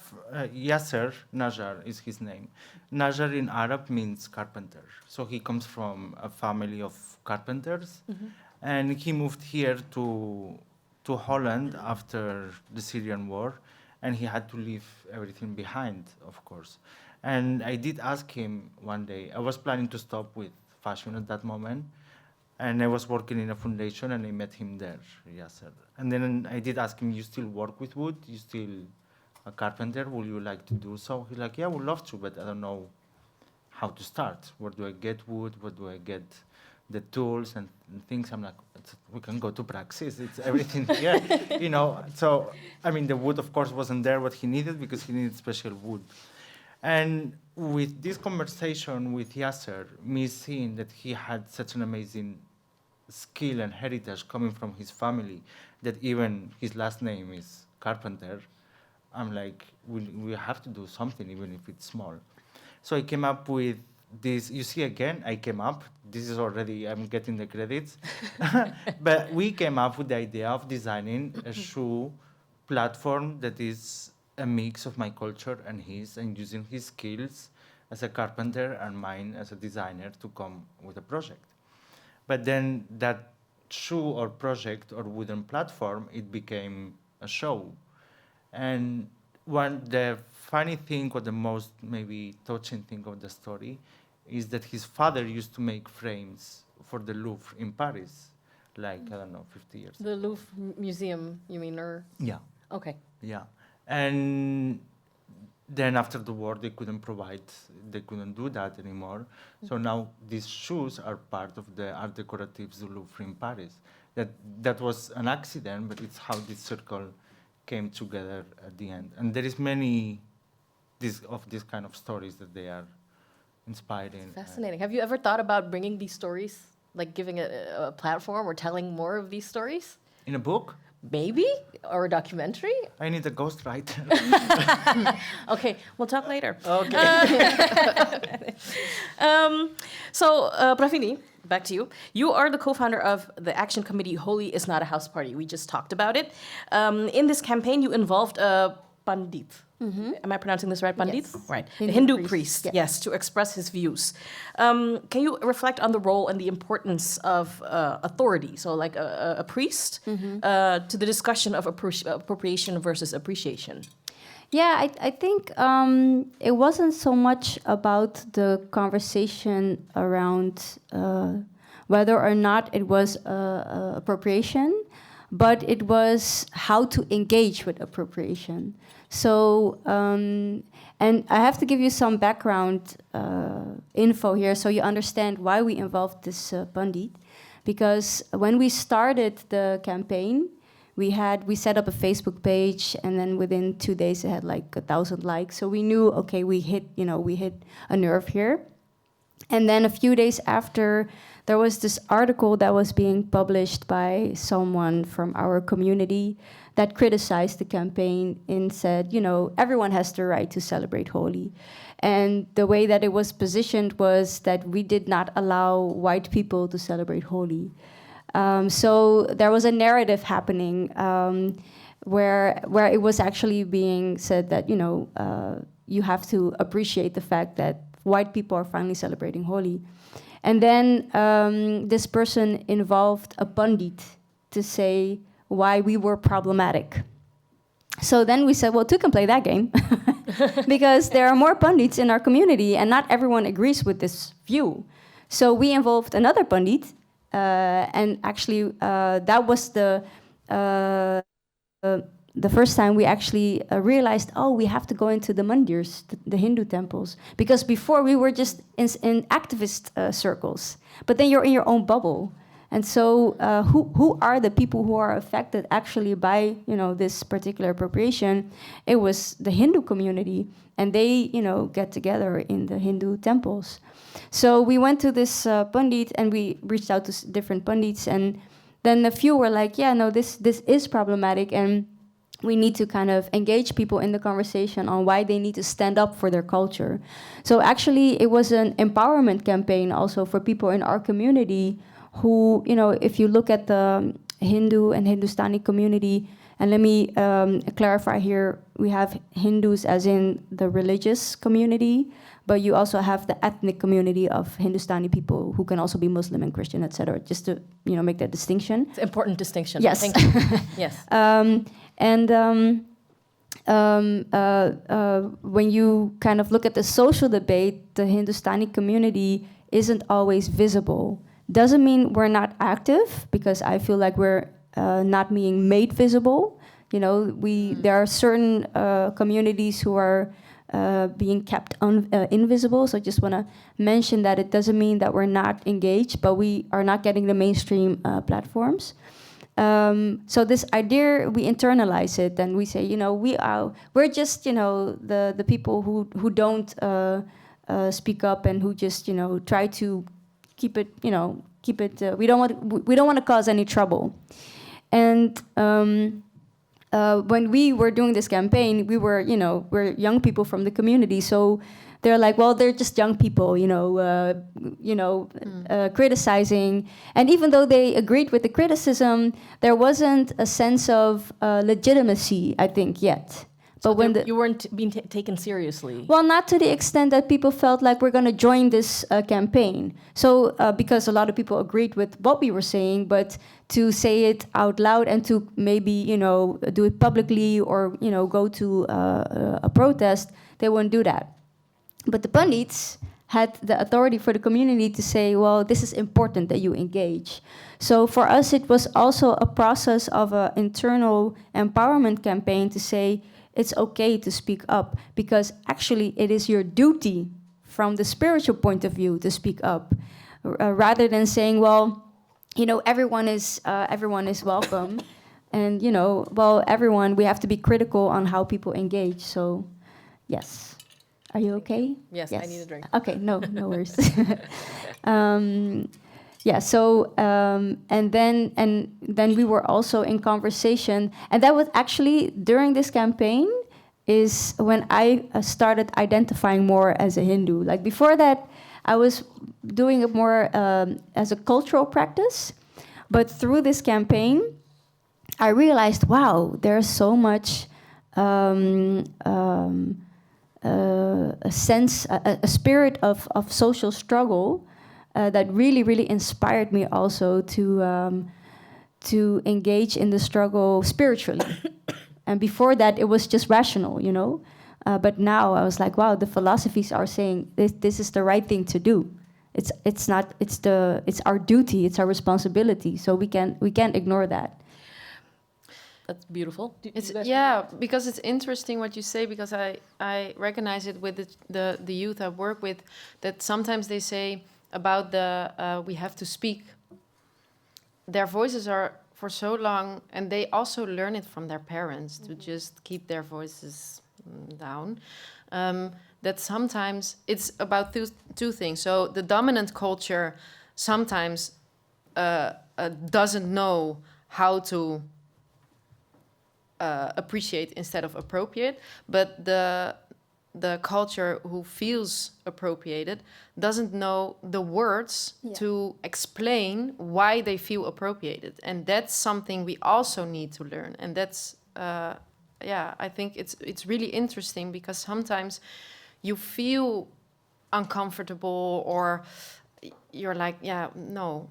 Yasser, Najar is his name. Najar in Arab means carpenter. So he comes from a family of carpenters, and he moved here to Holland after the Syrian war, and he had to leave everything behind, of course. And I did ask him one day, I was planning to stop with fashion at that moment, and I was working in a foundation, and I met him there, Yasser. And then I did ask him, you still work with wood? You still a carpenter? Would you like to do so? He's like, yeah, I would love to, but I don't know how to start. Where do I get wood? Where do I get the tools and things? I'm like, we can go to Praxis. It's everything here, you know. So, I mean, the wood, of course, wasn't there what he needed, because he needed special wood. And with this conversation with Yasser, me seeing that he had such an amazing skill and heritage coming from his family, that even his last name is Carpenter, I'm like, we have to do something, even if it's small. So I came up with this. You see, again, I came up. This is already, I'm getting the credits. But we came up with the idea of designing a shoe platform that is a mix of my culture and his, and using his skills as a carpenter and mine as a designer to come with a project. But then that shoe or project or wooden platform, it became a show. And the funny thing, or the most maybe touching thing of the story, is that his father used to make frames for the Louvre in Paris, like, I don't know, 50 years The Louvre Museum, you mean, or? Yeah. Okay. Yeah. And then after the war, they couldn't do that anymore. So now these shoes are part of the Art Décoratifs du Louvre in Paris. That was an accident, but it's how this circle came together at the end. And there is many of these kind of stories that they are inspiring. Fascinating. Have you ever thought about bringing these stories, like giving a platform or telling more of these stories? In a book? Maybe? Or a documentary? I need a ghostwriter. Okay, we'll talk later. Okay. Pravini, back to you. You are the co-founder of the action committee Holy is Not a House Party. We just talked about it. In this campaign, you involved a Pandit. Am I pronouncing this right, Pandit? Yes. Right. Hindu A Hindu priest, priest, yeah. yes, to express his views. Can you reflect on the role and the importance of authority, so like a priest, to the discussion of appropriation versus appreciation? Yeah, I think it wasn't so much about the conversation around whether or not it was appropriation, but it was how to engage with appropriation. So, and I have to give you some background info here so you understand why we involved this Pandit. Because when we started the campaign, we set up a Facebook page, and then within 2 days it had like 1,000 likes. So we knew, okay, we hit a nerve here. And then a few days after, there was this article that was being published by someone from our community that criticized the campaign and said, everyone has the right to celebrate Holi. And the way that it was positioned was that we did not allow white people to celebrate Holi. So there was a narrative happening where it was actually being said that, you have to appreciate the fact that white people are finally celebrating Holi. And then this person involved a Pandit to say why we were problematic. So then we said, well, two can play that game because there are more Pandits in our community and not everyone agrees with this view. So we involved another Pandit, and actually that was the first time we actually realized, we have to go into the mandirs, the Hindu temples. Because before we were just in activist circles, but then you're in your own bubble. And so who are the people who are affected actually by, this particular appropriation? It was the Hindu community, and they, get together in the Hindu temples. So we went to this Pandit, and we reached out to different Pandits, and then a few were like, yeah, no, this is problematic, and we need to kind of engage people in the conversation on why they need to stand up for their culture. So actually, it was an empowerment campaign also for people in our community who, you know, if you look at the Hindu and Hindustani community, and let me clarify here, we have Hindus as in the religious community, but you also have the ethnic community of Hindustani people who can also be Muslim and Christian, etc. Just to, you know, make that distinction. It's an important distinction. Yes. Thank you. Yes. When you kind of look at the social debate, the Hindustani community isn't always visible. Doesn't mean we're not active, because I feel like we're not being made visible. You know, there are certain communities who are being kept invisible. So I just want to mention that it doesn't mean that we're not engaged, but we are not getting the mainstream platforms. So this idea, we internalize it, and we say, you know, we're just, you know, the people who don't speak up and who just, you know, try to keep it. We don't want to cause any trouble. And when we were doing this campaign, we're young people from the community, so they're like, well, they're just young people, criticizing. And even though they agreed with the criticism, there wasn't a sense of legitimacy, I think, yet. But when you weren't being taken seriously. Well, not to the extent that people felt like we're going to join this campaign. So because a lot of people agreed with what we were saying, but to say it out loud and to maybe, you know, do it publicly or, you know, go to a protest, they wouldn't do that. But the Pandits had the authority for the community to say, well, this is important that you engage. So for us, it was also a process of an internal empowerment campaign to say, it's okay to speak up, because actually it is your duty from the spiritual point of view to speak up, rather than saying, well, you know, everyone is welcome, and, you know, well, we have to be critical on how people engage. So, yes. Are you okay? Yes, I need a drink. Okay, no worries. Yeah, so and then we were also in conversation, and that was actually during this campaign is when I started identifying more as a Hindu. Like before that, I was doing it more as a cultural practice, but through this campaign, I realized, wow, there's so much a sense, a spirit of social struggle. That really, really inspired me also to engage in the struggle spiritually. And before that, it was just rational, you know. But now I was like, wow, the philosophies are saying this is the right thing to do. It's our duty, it's our responsibility. So we can't ignore that. That's beautiful. Because it's interesting what you say, because I recognize it with the youth I work with, that sometimes they say about we have to speak. Their voices are for so long, and they also learn it from their parents to just keep their voices down. That sometimes it's about two things. So the dominant culture sometimes doesn't know how to appreciate instead of appropriate, but the culture who feels appropriated doesn't know the words to explain why they feel appropriated, and that's something we also need to learn. And that's I think it's really interesting, because sometimes you feel uncomfortable or you're like, no,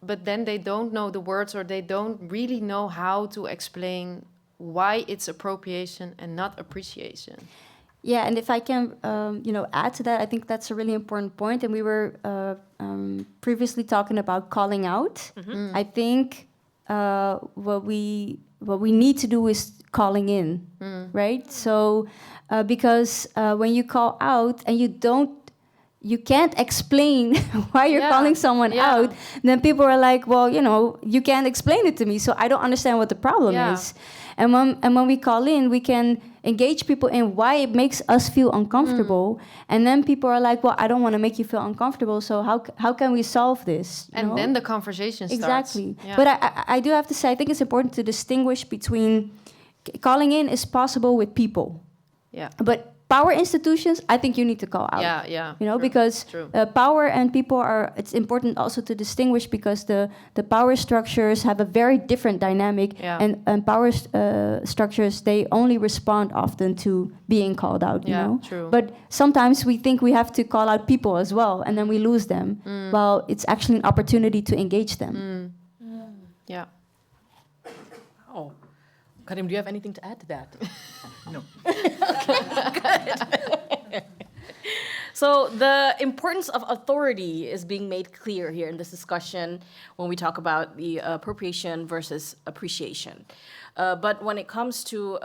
but then they don't know the words, or they don't really know how to explain why it's appropriation and not appreciation. Yeah, and if I can, add to that, I think that's a really important point. And we were previously talking about calling out. Mm-hmm. I think what we need to do is calling in, right? So because when you call out and you can't explain why you're calling someone out, then people are like, well, you can't explain it to me, so I don't understand what the problem is. And when we call in, we can engage people in why it makes us feel uncomfortable. And then people are like, well, I don't want to make you feel uncomfortable, so how can we solve this? And then the conversation starts. Exactly. Yeah. But I do have to say, I think it's important to distinguish between, calling in is possible with people. Yeah. But power institutions, I think you need to call out. Yeah. You know, True. because True. power and people are, it's important also to distinguish, because the power structures have a very different dynamic. Yeah. And power structures, they only respond often to being called out, you Yeah, know. true. But sometimes we think we have to call out people as well, and then we lose them. Well, it's actually an opportunity to engage them. Yeah. Oh. Khatib, do you have anything to add to that? No. So the importance of authority is being made clear here in this discussion when we talk about the appropriation versus appreciation. But when it comes to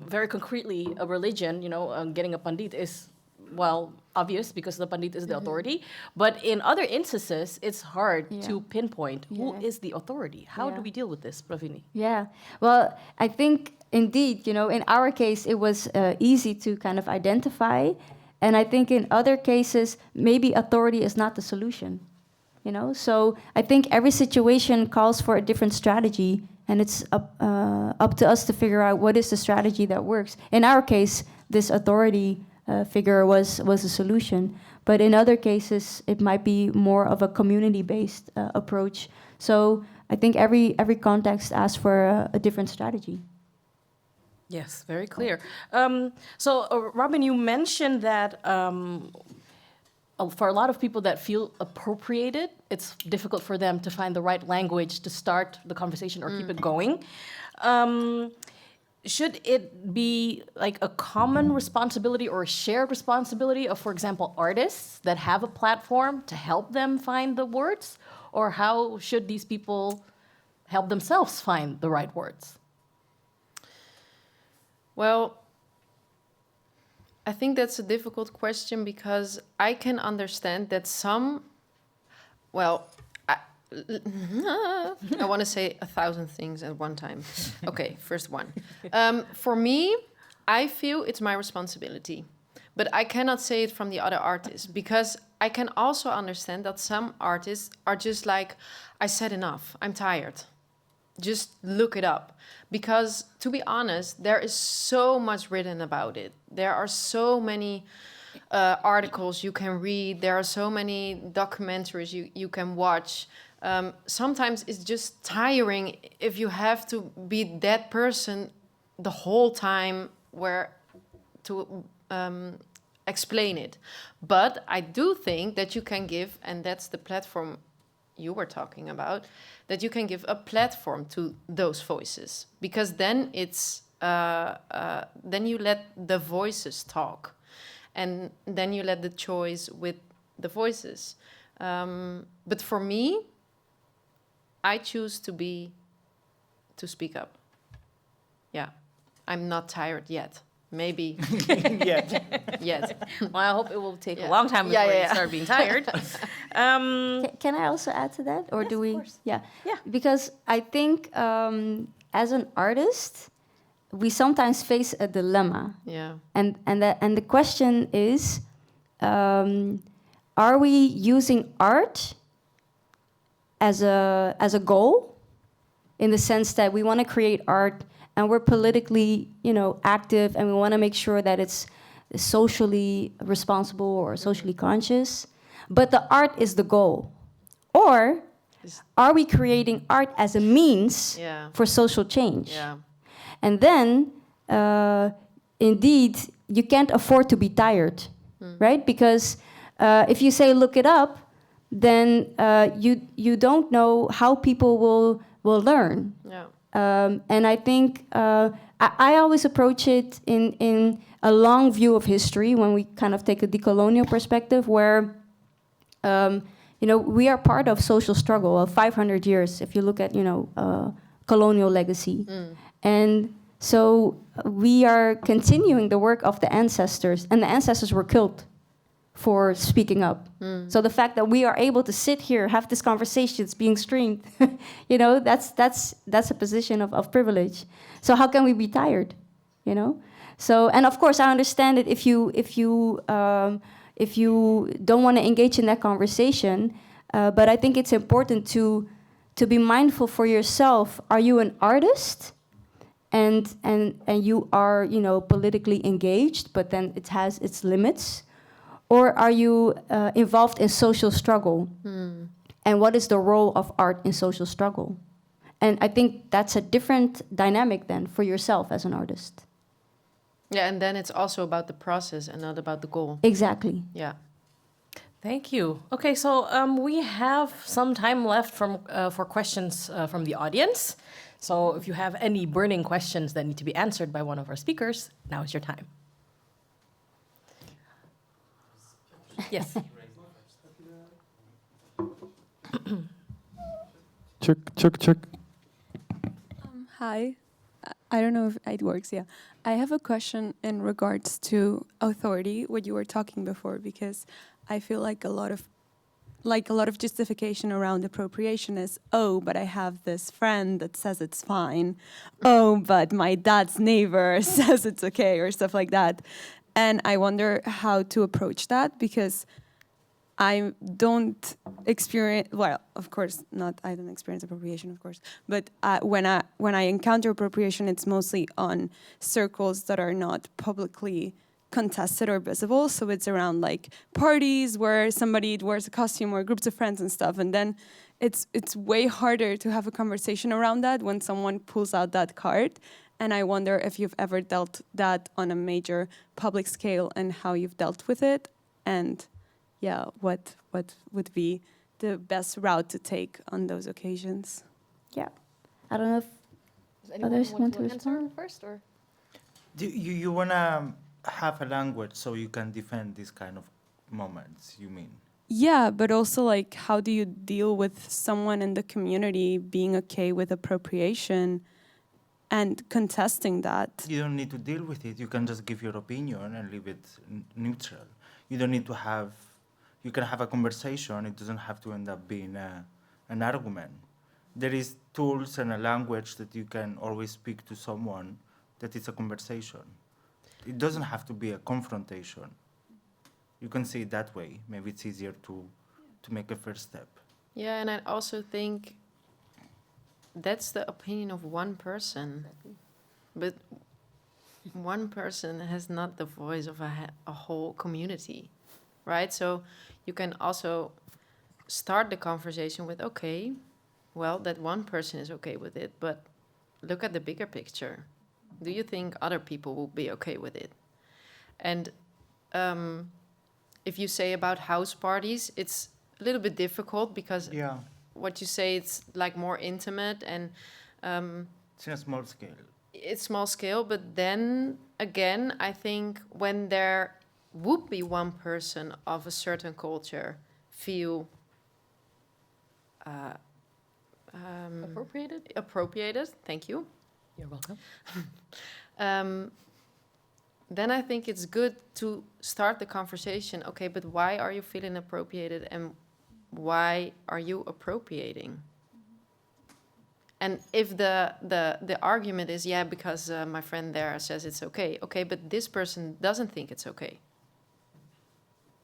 very concretely a religion, you know, getting a pandit is, well, obvious because the pandit is the authority. But in other instances, it's hard to pinpoint who is the authority. How do we deal with this, Pravini? Yeah, well, I think indeed, you know, in our case, it was easy to kind of identify. And I think in other cases, maybe authority is not the solution, you know? So I think every situation calls for a different strategy, and it's up to us to figure out what is the strategy that works. In our case, this authority figure was a solution. But in other cases, it might be more of a community-based approach. So I think every context asks for a different strategy. Yes, very clear. So, Robin, you mentioned that for a lot of people that feel appropriated, it's difficult for them to find the right language to start the conversation or keep it going. Should it be like a common responsibility or a shared responsibility of, for example, artists that have a platform to help them find the words? Or how should these people help themselves find the right words? Well, I think that's a difficult question because I can understand that some, well, I want to say 1,000 things at one time. Okay, first one. For me, I feel it's my responsibility, but I cannot say it from the other artists because I can also understand that some artists are just like, I said enough, I'm tired. Just look it up. Because, to be honest, there is so much written about it. There are so many articles you can read. There are so many documentaries you can watch. Sometimes it's just tiring if you have to be that person the whole time where to explain it. But I do think that you can give, and that's the platform you were talking about, that you can give a platform to those voices, because then it's then you let the voices talk, and then you let the choice with the voices. But for me, I choose to speak up. Yeah, I'm not tired yet. Maybe yet. Well, I hope it will take a long time before you start being tired. Can I also add to that, or Yes, do we? of course. Yeah, Yeah. Because I think as an artist, we sometimes face a dilemma, Yeah. and the question is, are we using art as a goal, in the sense that we want to create art and we're politically, you know, active, and we want to make sure that it's socially responsible or socially conscious, but the art is the goal? Or are we creating art as a means for social change? Yeah. And then, indeed, you can't afford to be tired, right? Because if you say look it up, then you don't know how people will learn. Yeah. And I think I always approach it in a long view of history, when we kind of take a decolonial perspective, where you know, we are part of social struggle of 500 years. If you look at, you know, colonial legacy, and so we are continuing the work of the ancestors, and the ancestors were killed for speaking up. So the fact that we are able to sit here, have this conversation, it's being streamed, you know, that's a position of privilege. So how can we be tired, you know? So, and of course, I understand it if you don't want to engage in that conversation, but I think it's important to be mindful for yourself. Are you an artist? and you are, you know, politically engaged, but then it has its limits? Or are you involved in social struggle? And what is the role of art in social struggle? And I think that's a different dynamic then for yourself as an artist. Yeah, and then it's also about the process and not about the goal. Exactly. Yeah. Thank you. Okay, so we have some time left for questions from the audience. So if you have any burning questions that need to be answered by one of our speakers, now is your time. Yes. Check. Hi. I don't know if it works, yeah. I have a question in regards to authority, what you were talking before, because I feel like a lot of justification around appropriation is, oh, but I have this friend that says it's fine. Oh, but my dad's neighbor says it's okay, or stuff like that. And I wonder how to approach that, because I don't experience, well, of course not, I don't experience appropriation, of course, but when I encounter appropriation, it's mostly on circles that are not publicly contested or visible. So it's around like parties where somebody wears a costume or groups of friends and stuff. And then it's way harder to have a conversation around that when someone pulls out that card. And I wonder if you've ever dealt that on a major public scale and how you've dealt with it. And yeah, what would be the best route to take on those occasions? Yeah. I don't know if others want to respond first, or Do you wanna have a language so you can defend these kind of moments, you mean? Yeah, but also like, how do you deal with someone in the community being okay with appropriation and contesting that? You don't need to deal with it. You can just give your opinion and leave it neutral. You don't need to have. You can have a conversation. It doesn't have to end up being an argument. There is tools and a language that you can always speak to someone that is a conversation. It doesn't have to be a confrontation. You can see it that way. Maybe it's easier to make a first step. Yeah, and I also think that's the opinion of one person. But one person has not the voice of a whole community, right? So you can also start the conversation with, okay, well, that one person is okay with it, but look at the bigger picture. Do you think other people will be okay with it? And if you say about house parties, it's a little bit difficult because what you say, it's like more intimate and it's in a small scale. It's small scale, but then again, I think when there would be one person of a certain culture feel appropriated, thank you. You're welcome. Then I think it's good to start the conversation. Okay, but why are you feeling appropriated and why are you appropriating? And if the argument is, yeah, because my friend there says it's okay. Okay, but this person doesn't think it's okay.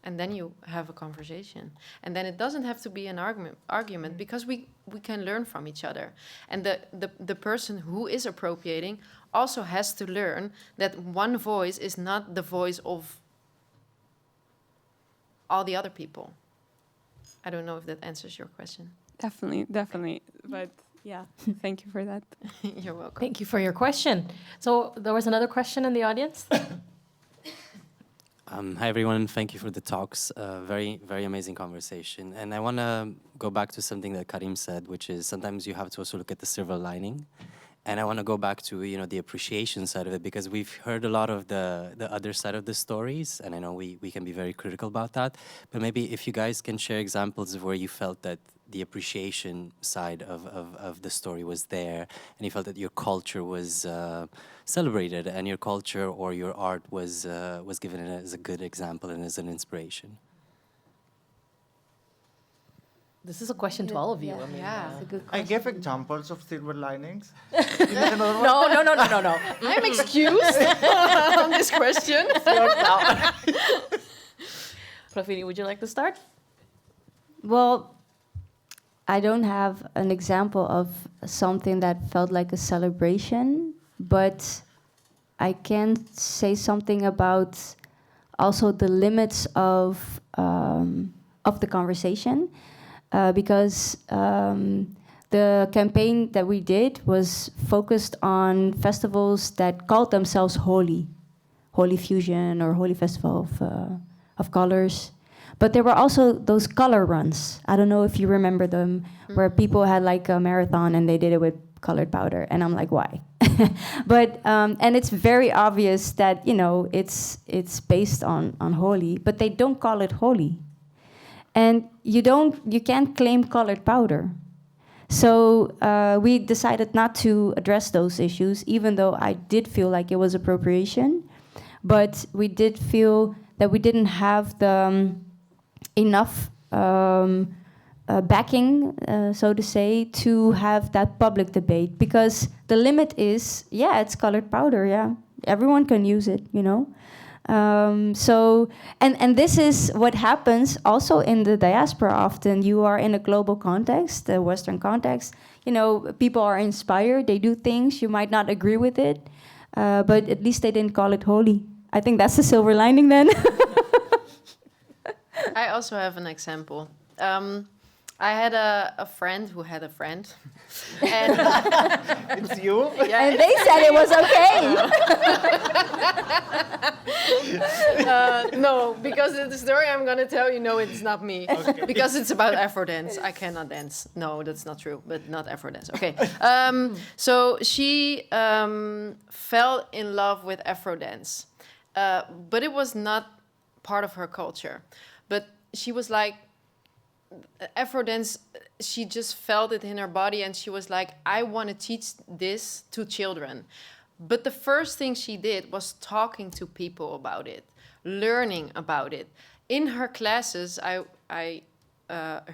And then you have a conversation. And then it doesn't have to be an argument because we can learn from each other. And the person who is appropriating also has to learn that one voice is not the voice of all the other people. I don't know if that answers your question. Definitely. But yeah, thank you for that. You're welcome. Thank you for your question. So there was another question in the audience. Hi, everyone. Thank you for the talks. Very, very amazing conversation. And I want to go back to something that Karim said, which is sometimes you have to also look at the silver lining. And I want to go back to, the appreciation side of it, because we've heard a lot of the other side of the stories. And I know we can be very critical about that. But maybe if you guys can share examples of where you felt that the appreciation side of the story was there, and you felt that your culture was celebrated, and your culture or your art was given as a good example and as an inspiration. This is a question to all of you. Yeah. I mean, That's a good I question. gave examples of silver linings. No. I'm excused on this question. Pravini, would you like to start? Well, I don't have an example of something that felt like a celebration, but I can say something about also the limits of the conversation, because the campaign that we did was focused on festivals that called themselves holy, Holy Fusion or Holy Festival of Colors. But there were also those color runs. I don't know if you remember them, where people had like a marathon and they did it with colored powder. And I'm like, why? But and it's very obvious that, you know, it's based on holy, but they don't call it holy. And you can't claim colored powder. So we decided not to address those issues, even though I did feel like it was appropriation. But we did feel that we didn't have the enough backing, so to say, to have that public debate. Because the limit is, yeah, it's colored powder, yeah. Everyone can use it, you know. So, and this is what happens also in the diaspora often. You are in a global context, a Western context. You know, people are inspired, they do things, you might not agree with it, but at least they didn't call it holy. I think that's the silver lining then. I also have an example. I had a friend who had a friend. And It's you? yeah, And they said it was okay. no, because in the story I'm going to tell you, no, it's not me. Okay. Because it's about Afro dance. I cannot dance. No, that's not true, but not Afro dance. Okay. So she fell in love with Afro dance, but it was not part of her culture. But she was like, Afro dance, she just felt it in her body, and she was like, I want to teach this to children. But the first thing she did was talking to people about it, learning about it. In her classes, I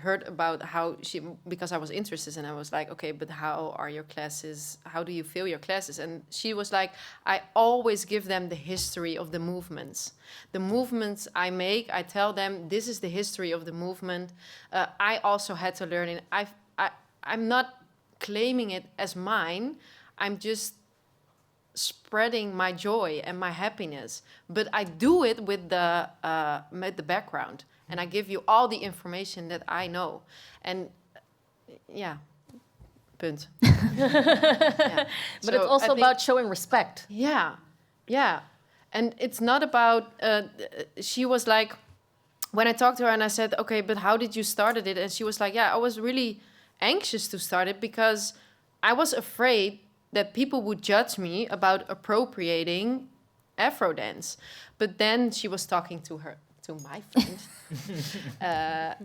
heard about how she, because I was interested, and I was like, okay, but how are your classes? How do you feel your classes? And she was like, I always give them the history of the movements. The movements I make, I tell them, this is the history of the movement. I also had to learn it. I'm not claiming it as mine. I'm just spreading my joy and my happiness. But I do it with the background. And I give you all the information that I know. And yeah, punt. Yeah. But So it's also I think- about showing respect. Yeah, yeah. And it's not about, she was like, when I talked to her and I said, okay, but how did you start it? And she was like, yeah, I was really anxious to start it because I was afraid that people would judge me about appropriating Afro dance. But then she was talking to my friend.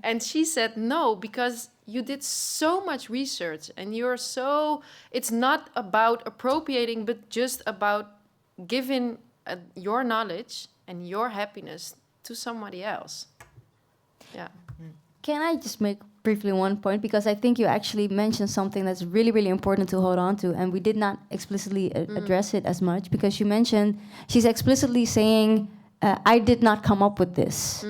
And she said, no, because you did so much research and it's not about appropriating, but just about giving your knowledge and your happiness to somebody else. Yeah. Can I just make briefly one point? Because I think you actually mentioned something that's really, really important to hold on to, and we did not explicitly address it as much, because you mentioned, she's explicitly saying, I did not come up with this.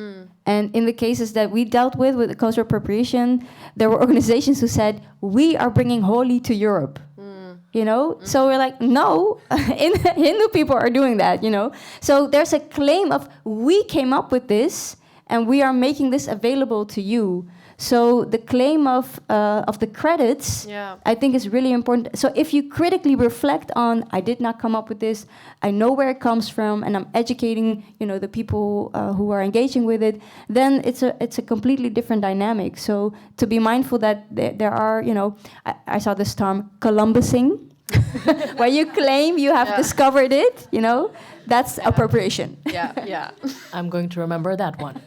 And in the cases that we dealt with the cultural appropriation, there were organizations who said, we are bringing holy to Europe. You know? So we're like, no, Hindu people are doing that, you know? So there's a claim of, we came up with this, and we are making this available to you. So the claim of the credits, Yeah. I think is really important. So if you critically reflect on, I did not come up with this, I know where it comes from, and I'm educating, you know, the people who are engaging with it, then it's a completely different dynamic. So to be mindful that there are, you know, I saw this term Columbusing, where you claim you have discovered it, you know, that's appropriation. Yeah, yeah. I'm going to remember that one.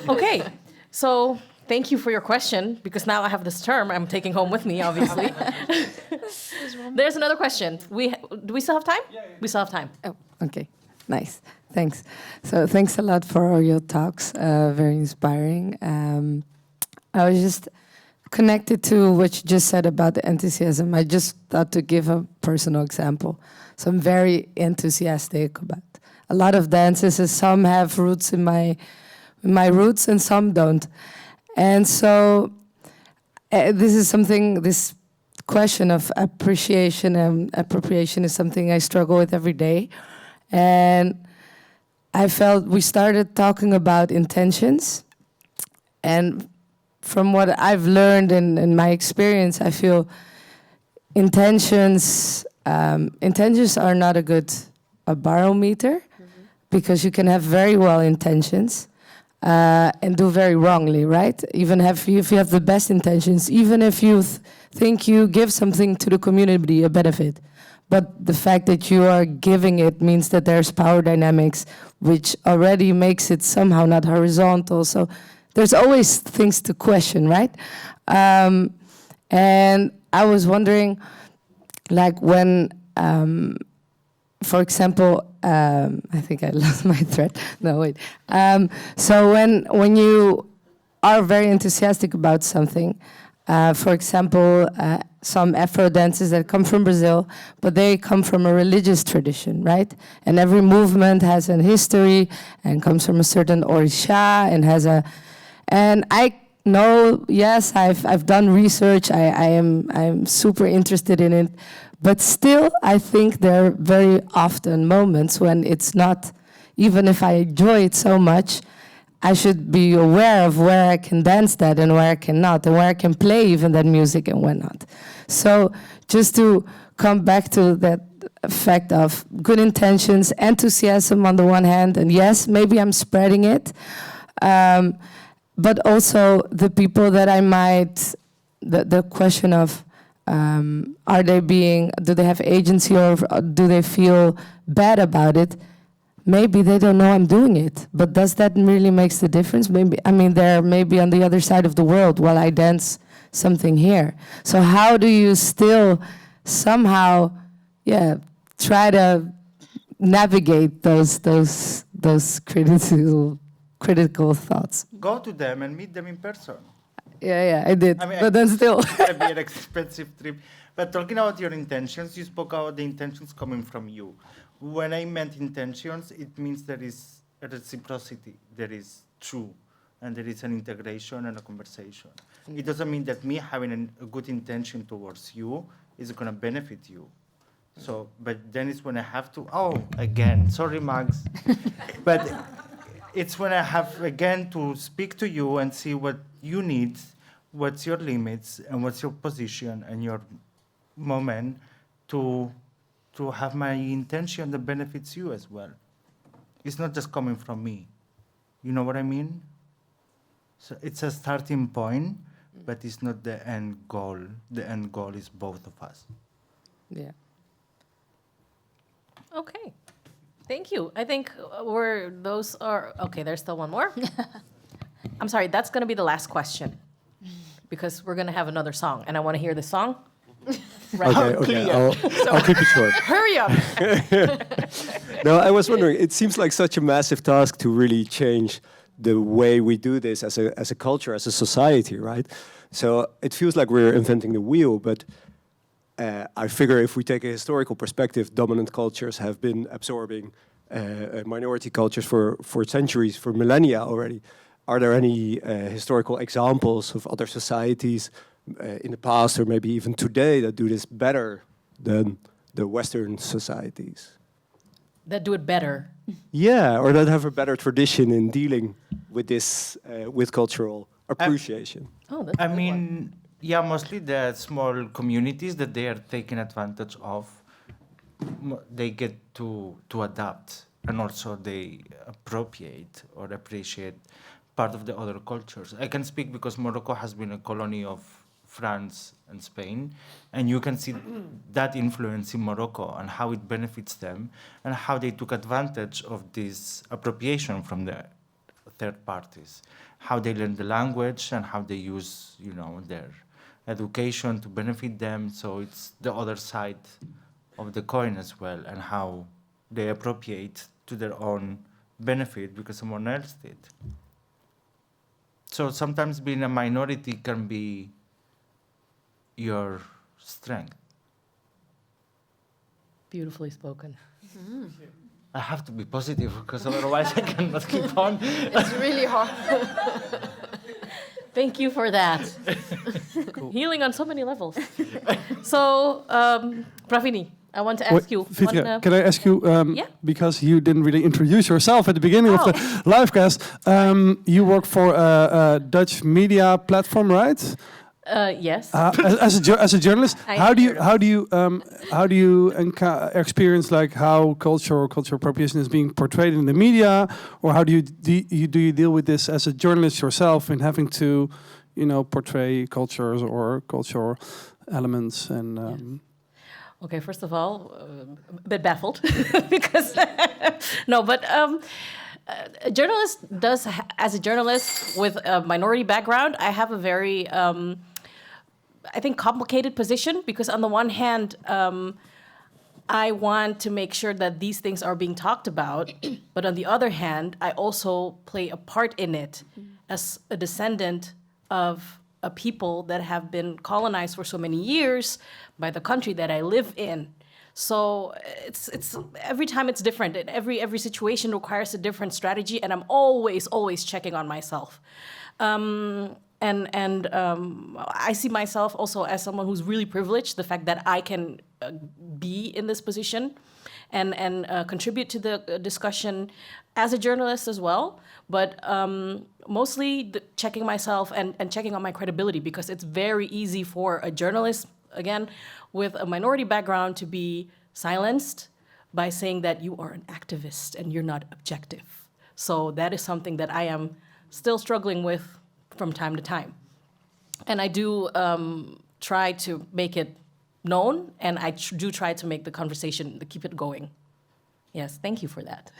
Okay, so thank you for your question, because now I have this term I'm taking home with me, obviously. There's another question. Do we still have time? Yeah. We still have time. Oh, okay. Nice. Thanks. So thanks a lot for all your talks. Very inspiring. I was just connected to what you just said about the enthusiasm. I just thought to give a personal example. So I'm very enthusiastic about a lot of dances. And some have roots in my roots and some don't. And so this question of appreciation and appropriation is something I struggle with every day. And I felt we started talking about intentions. And from what I've learned in my experience, I feel intentions are not a good barometer, because you can have very well intentions and do very wrongly, right? Even if you have the best intentions, even if you think you give something to the community, a benefit, but the fact that you are giving it means that there's power dynamics, which already makes it somehow not horizontal. So there's always things to question, right? And I was wondering, like when, for example, I think I lost my thread. No, wait. So when you are very enthusiastic about something, for example, some Afro dances that come from Brazil, but they come from a religious tradition, right? And every movement has an history and comes from a certain orisha and has a. And I know, yes, I've done research. I'm super interested in it. But still, I think there are very often moments when it's not, even if I enjoy it so much, I should be aware of where I can dance that and where I cannot, and where I can play even that music and when not. So just to come back to that fact of good intentions, enthusiasm on the one hand, and yes, maybe I'm spreading it, but also the people that I might, the question of, do they have agency, or do they feel bad about it? Maybe they don't know I'm doing it, but does that really make the difference? Maybe, I mean, they're maybe on the other side of the world while I dance something here. So how do you still somehow, try to navigate those critical thoughts? Go to them and meet them in person. Yeah, I did. I mean, but then still. It's going to be an expensive trip. But talking about your intentions, you spoke about the intentions coming from you. When I meant intentions, it means there is a reciprocity, there is true, and there is an integration and a conversation. It doesn't mean that me having a good intention towards you is going to benefit you. So, but then it's when I have to, again, sorry, Max. But it's when I have, again, to speak to you and see what you need, what's your limits, and what's your position and your moment to have my intention that benefits you as well. It's not just coming from me. You know what I mean? So it's a starting point, but it's not the end goal. The end goal is both of us. Yeah. Okay. Thank you. I think okay, there's still one more. I'm sorry, that's going to be the last question, because we're going to have another song, and I want to hear the song. Right. Okay. I'll keep it short. Hurry up. No, I was wondering, it seems like such a massive task to really change the way we do this as a culture, as a society, right? So it feels like we're inventing the wheel, but I figure if we take a historical perspective, dominant cultures have been absorbing minority cultures for centuries, for millennia already. Are there any historical examples of other societies in the past, or maybe even today, that do this better than the Western societies? That do it better. Yeah, or that have a better tradition in dealing with this, with cultural appreciation. That's a I good mean, one. yeah, mostly the small communities that they are taking advantage of, they get to adapt, and also they appropriate or appreciate part of the other cultures. I can speak because Morocco has been a colony of France and Spain, and you can see that influence in Morocco and how it benefits them, and how they took advantage of this appropriation from the third parties, how they learn the language and how they use, their education to benefit them. So it's the other side of the coin as well, and how they appropriate to their own benefit because someone else did. So sometimes being a minority can be your strength. Beautifully spoken. I have to be positive because otherwise I cannot keep on. It's really hard. Thank you for that. Cool. Healing on so many levels. So, Pravini, I want to ask Wait, you. Fitria, can I ask you, Yeah. because you didn't really introduce yourself at the beginning of Oh. the livecast, you work for a Dutch media platform, right? Yes. As a journalist, I how do heard you experience like how cultural appropriation is being portrayed in the media, or how do you deal with this as a journalist yourself in having to, portray cultures or cultural elements and. Okay, first of all, a bit baffled because no, but a journalist does, as a journalist with a minority background, I have a very, I think, complicated position because on the one hand, I want to make sure that these things are being talked about, but on the other hand, I also play a part in it as a descendant of a people that have been colonized for so many years by the country that I live in. So it's every time it's different, and every situation requires a different strategy, and I'm always checking on myself. I see myself also as someone who's really privileged, the fact that I can be in this position and contribute to the discussion as a journalist as well, but mostly checking myself and checking on my credibility, because it's very easy for a journalist, again, with a minority background to be silenced by saying that you are an activist and you're not objective. So that is something that I am still struggling with from time to time. And I do try to make it known, and I do try to make the conversation, to keep it going. Yes, thank you for that.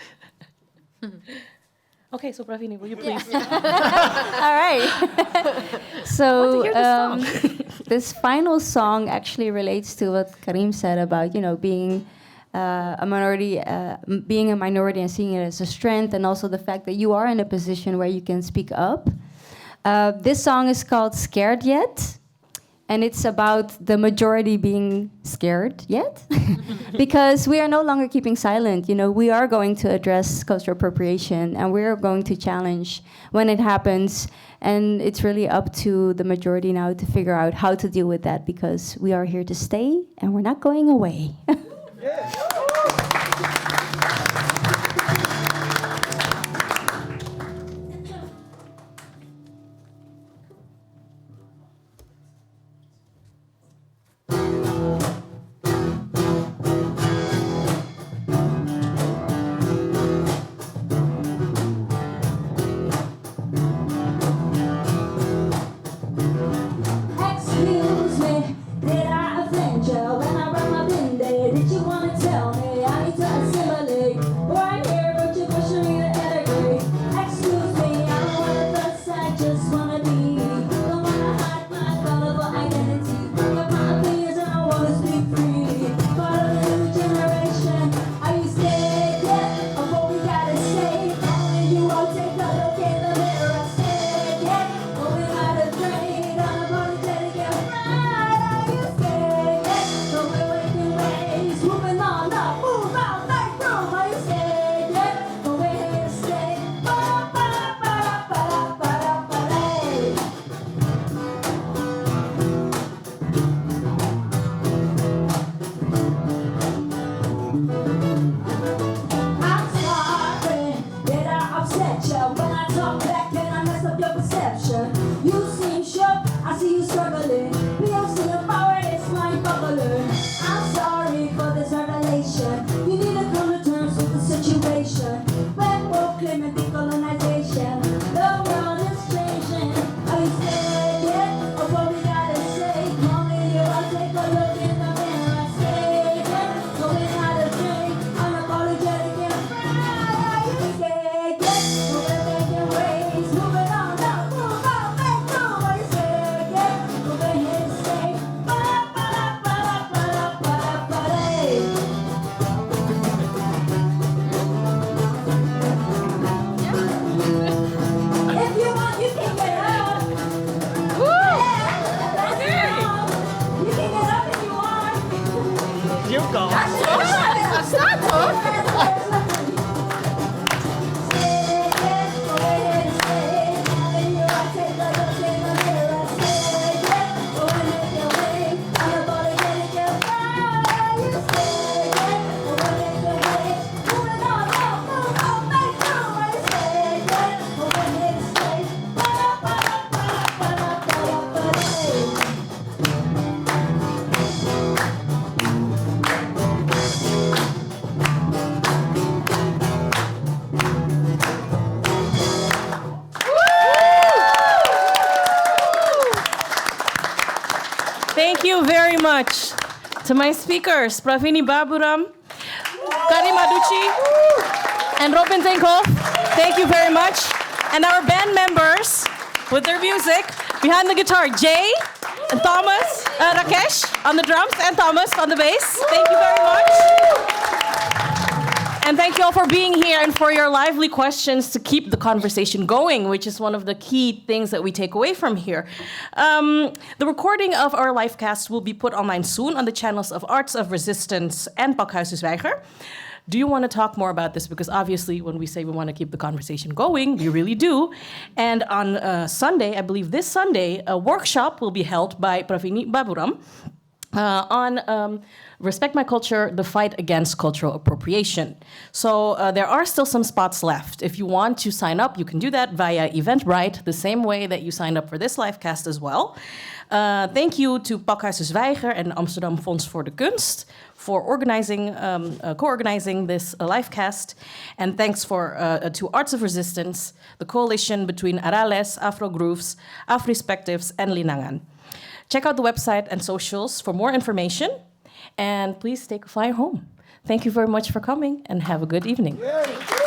Okay, so Pravini, will you please? All right. So this final song actually relates to what Karim said about, being a minority, and seeing it as a strength, and also the fact that you are in a position where you can speak up. This song is called "Scared Yet?" And it's about the majority being scared yet, because we are no longer keeping silent. We are going to address cultural appropriation, and we are going to challenge when it happens. And it's really up to the majority now to figure out how to deal with that, because we are here to stay, and we're not going away. Excuse me, did I offend you when I brought my blend? Did you want to tell me I need to assimilate? Right here, but you're pushing me to integrate. Excuse me, I don't want to fuss, I just want to be. Don't want to hide my colorful identity. Got my opinions and I want to speak freely. Part of the new generation. Are you scared yet of what we gotta say? Only you won't take a look in the mirror. I'm scared yet, going out of grade. Unapologetic and pride. Are you scared yet? So we're waking ways, moving on up, move out, make room. Are you scared yet? But we're here to stay. Ba-da-ba-da-ba-da-ba-da-ba-da. I'm sorry, did I upset you when I talk back and I mess up your perception? You seem shook, I see you struggling. POC and power is mind bubbling. I'm sorry for this revelation. You need to come to terms with the situation. When we're claiming decolonization, the world is changing. Are you scared yet of what we gotta say? Only you will take a look in the mirror. I'm scared yet, going out of drink, unapologetic and pride. Are you scared yet? So we're making waves, moving on up, move out, you very much to my speakers, Pravini Baburam, Karim Aduchi, and Robin Tenkhoff. Thank you very much. And our band members with their music. Behind the guitar, Jay and Thomas, Rakesh on the drums, and Thomas on the bass. Thank you very much. And thank you all for being here and for your lively questions to keep the conversation going, which is one of the key things that we take away from here. The recording of our livecast will be put online soon on the channels of Arts of Resistance and Pakhuis Zwijger. Do you want to talk more about this? Because obviously when we say we want to keep the conversation going, we really do. And on Sunday, I believe this Sunday, a workshop will be held by Pravini Baburam on Respect My Culture, the fight against cultural appropriation. So there are still some spots left. If you want to sign up, you can do that via Eventbrite, the same way that you signed up for this livecast as well. Thank you to Pakhuis Zwijger and Amsterdam Fonds voor de Kunst for organizing, co-organizing this livecast. And thanks to Arts of Resistance, the coalition between Arales, Afro Grooves, Afrospectives, and Linangan. Check out the website and socials for more information. And please take a flight home. Thank you very much for coming and have a good evening. Yeah.